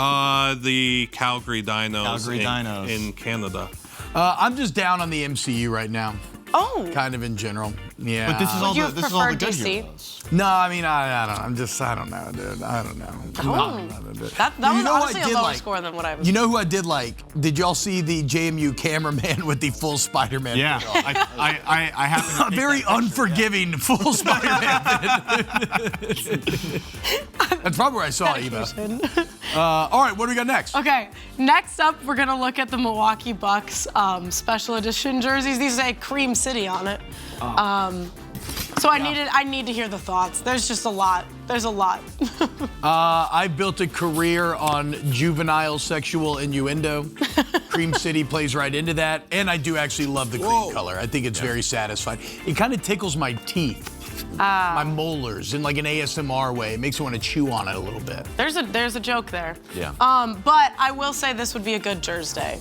The Calgary Dinos. Calgary Dinos. In Canada. I'm just down on the MCU right now. Oh. Kind of in general. Yeah. But this is all Would you the have this is all the preferred good DC? heroes. No, I mean, I don't know, dude. I don't know. That You was know who I honestly a did lower like? score than what I was. You know who I did like? Did y'all see the JMU cameraman with the full Spider-Man? Yeah, fit on? I happen A very unforgiving full Spider-Man fit. That's probably where I saw it, Eva. All right, what do we got next? Okay, next up, we're gonna look at the Milwaukee Bucks special edition jerseys. These say Cream City on it. So I need to hear the thoughts. There's just a lot. There's a lot. I built a career on juvenile sexual innuendo. Cream City plays right into that, and I do actually love the cream color. I think it's very satisfying. It kind of tickles my teeth. My molars in like an ASMR way. It makes me want to chew on it a little bit. There's a joke there. Yeah. But I will say this would be a good jersey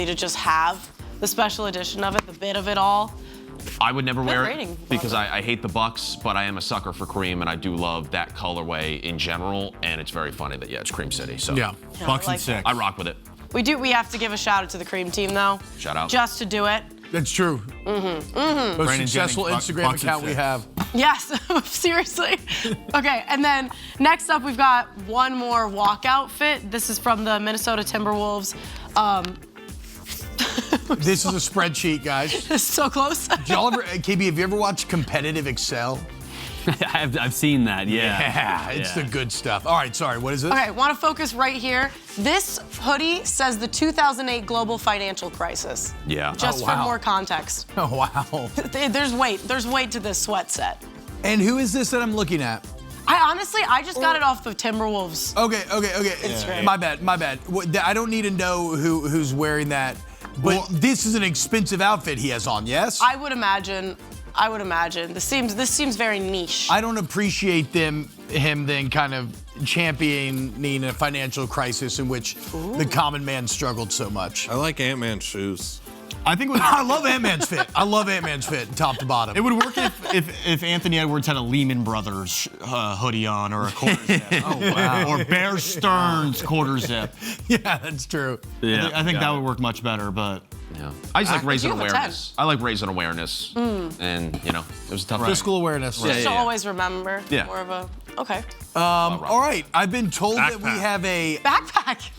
to just have the special edition of it, the bit of it all. I would never wear rating, it because I hate the Bucks, but I am a sucker for cream, and I do love that colorway in general. And it's very funny that it's Cream City. So Yeah, Bucks I and like six. I rock with it. We have to give a shout out to the Cream team though. Shout out. Just to do it. that's true. Most Brandon successful Jennings, Instagram Bucks and account we six. have. Yes, seriously. Okay, and then next up we've got one more walkout fit. This is from the Minnesota Timberwolves. This is a spreadsheet, guys. It's so close. Did y'all ever, KB, have you ever watched competitive Excel? I've seen that. Yeah. It's the good stuff. All right, sorry, what is this? Okay, want to focus right here. This hoodie says the 2008 global financial crisis. Yeah. Just for more context. Oh, wow. There's weight to this sweat set. And who is this that I'm looking at? I just got it off the Timberwolves. Okay. Instagram. My bad. I don't need to know who's wearing that. But this is an expensive outfit he has on, yes? I would imagine. This seems very niche. I don't appreciate him then kind of championing a financial crisis in which the common man struggled so much. I like Ant-Man's shoes. I think I love Ant-Man's fit. I love Ant-Man's fit, top to bottom. It would work if Anthony Edwards had a Lehman Brothers hoodie on or a quarter zip. Oh, wow. Or Bear Stearns quarter zip. Yeah, that's true. Yeah, I think that would work much better, but Yeah. I just like raising you have a awareness. I like raising awareness. And, it was a tough Fiscal awareness. Just to always remember. Yeah. More of a. Okay. All right, I've been told that we have a... Backpack.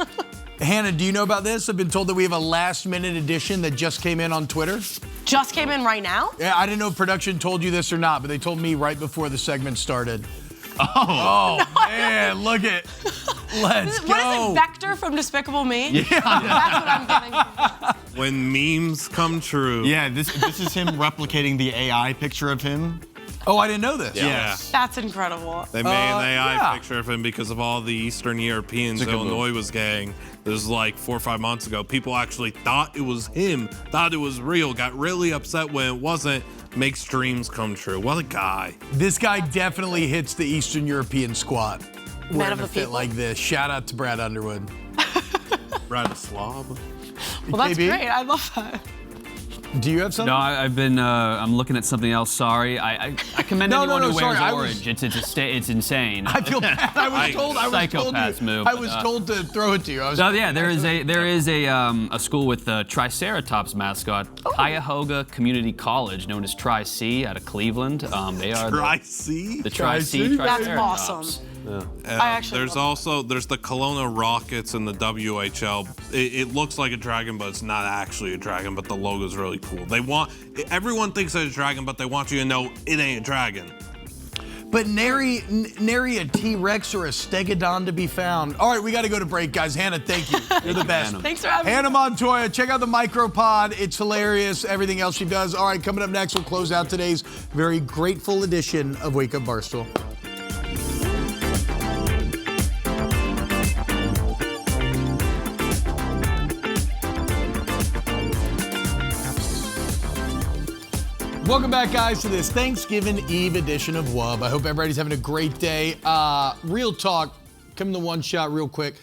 Hannah, do you know about this? I've been told that we have a last-minute edition that just came in on Twitter. Just came in right now? Yeah, I didn't know if production told you this or not, but they told me right before the segment started. Man, look it. Let's go. What is it, Vector from Despicable Me? Yeah. That's what I'm getting. When memes come true. yeah, this is him replicating the AI picture of him. Oh, I didn't know this. Yeah. That's incredible. They made an AI yeah. picture of him because of all the Eastern Europeans Illinois was gang. This was like 4 or 5 months ago. People actually thought it was him, thought it was real, got really upset when it wasn't. Makes dreams come true. What a guy. This guy definitely hits the Eastern European squad. Man Wearing of a the fit people. like this. Shout out to Brad Underwood. Bratislava. Well, that's KB? great. I love that. Do you have something? No, I've been. I'm looking at something else. Sorry. I commend anyone who wears orange. It's insane. I feel bad. I was told Psychopaths move. I was told to throw it to you. There is a school with the Triceratops mascot, Cuyahoga Community College, known as Tri-C, out of Cleveland. They are Tri-C? the Tri-C That's Triceratops. awesome. I actually There's the Kelowna Rockets in the WHL. It looks like a dragon, but it's not actually a dragon. But the logo's really cool. Everyone thinks it's a dragon, but they want you to know it ain't a dragon. But nary a T-Rex or a Stegodon to be found. All right, we got to go to break, guys. Hannah, thank you. You're the best. Thanks for having me. Hannah Montoya, check out the Micropod. It's hilarious. Everything else she does. All right, coming up next, we'll close out today's very grateful edition of Wake Up Barstool. Welcome back, guys, to this Thanksgiving Eve edition of WUB. I hope everybody's having a great day. Real talk, coming to one shot real quick.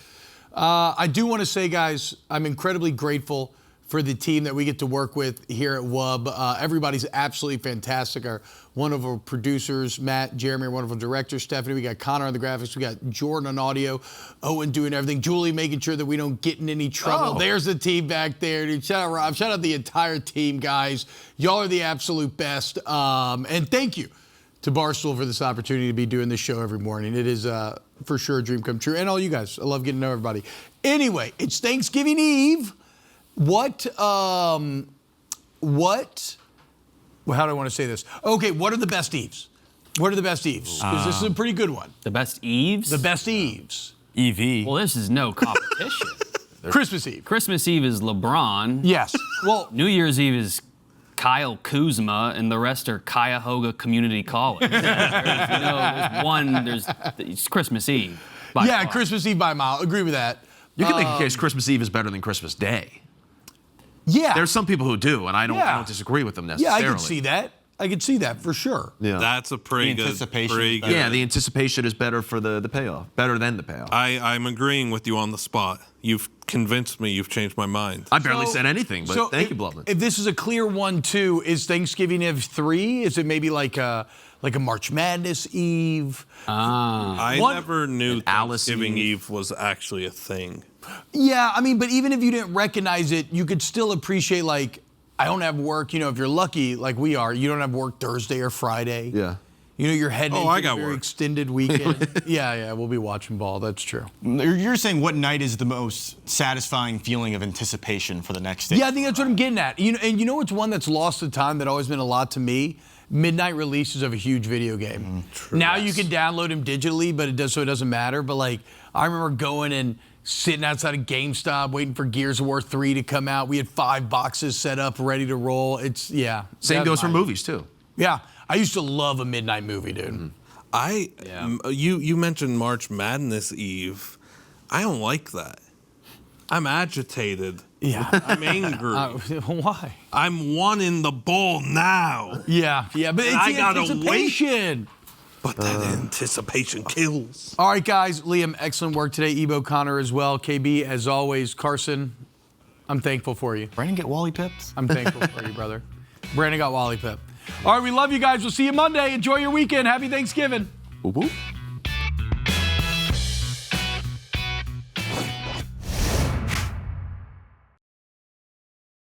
I do want to say, guys, I'm incredibly grateful for the team that we get to work with here at WUB. Everybody's absolutely fantastic. Our wonderful producers, Matt, Jeremy, our wonderful director, Stephanie. We got Connor on the graphics. We got Jordan on audio. Owen doing everything. Julie making sure that we don't get in any trouble. There's the team back there. Dude, shout out Rob. Shout out the entire team, guys. Y'all are the absolute best. And thank you to Barstool for this opportunity to be doing this show every morning. It is for sure a dream come true. And all you guys, I love getting to know everybody. Anyway, it's Thanksgiving Eve. What, how do I want to say this? Okay, what are the best Eves? What are the best Eves? Because this is a pretty good one. The best Eves? The best Eves. EV. Well, this is no competition. Christmas Eve. Christmas Eve is LeBron. Yes. Well, New Year's Eve is Kyle Kuzma, and the rest are Cuyahoga Community College. It's Christmas Eve. Yeah, Christmas Eve by a mile. Agree with that. You can make a case Christmas Eve is better than Christmas Day. Yeah. There's some people who do, and I don't disagree with them necessarily. Yeah, I can see that. I can see that for sure. Yeah. That's a pretty good. Yeah, the anticipation is better for the payoff. Better than the payoff. I'm agreeing with you on the spot. You've convinced me. You've changed my mind. I barely said anything, but thank you, Blubman. If this is a clear one, too, is Thanksgiving Eve 3? Is it maybe like a March Madness Eve? I never knew Thanksgiving Eve was actually a thing. Yeah, I mean, but even if you didn't recognize it, you could still appreciate, like, I don't have work. You know, if you're lucky, like we are, you don't have work Thursday or Friday. Yeah. You know, you're heading into a very work. extended weekend. yeah, we'll be watching ball. That's true. You're saying what night is the most satisfying feeling of anticipation for the next day? Yeah, I think that's what I'm getting at. You know what's one that's lost to time that always meant a lot to me? Midnight releases of a huge video game. Now you can download them digitally, but it doesn't matter. But like, I remember going and sitting outside of GameStop waiting for Gears of War 3 to come out. We had 5 boxes set up, ready to roll. Same goes for movies too. Yeah, I used to love a midnight movie, dude. You mentioned March Madness Eve. I don't like that. I'm agitated. Yeah. I'm angry. Why? I'm wanting the ball now. Yeah, but it's the anticipation. But that anticipation kills. All right, guys. Liam, excellent work today. Ebo, Connor as well. KB, as always. Carson, I'm thankful for you. Brandon get Wally pips? I'm thankful for you, brother. Brandon got Wally pip. All right, we love you guys. We'll see you Monday. Enjoy your weekend. Happy Thanksgiving. Whoop, whoop.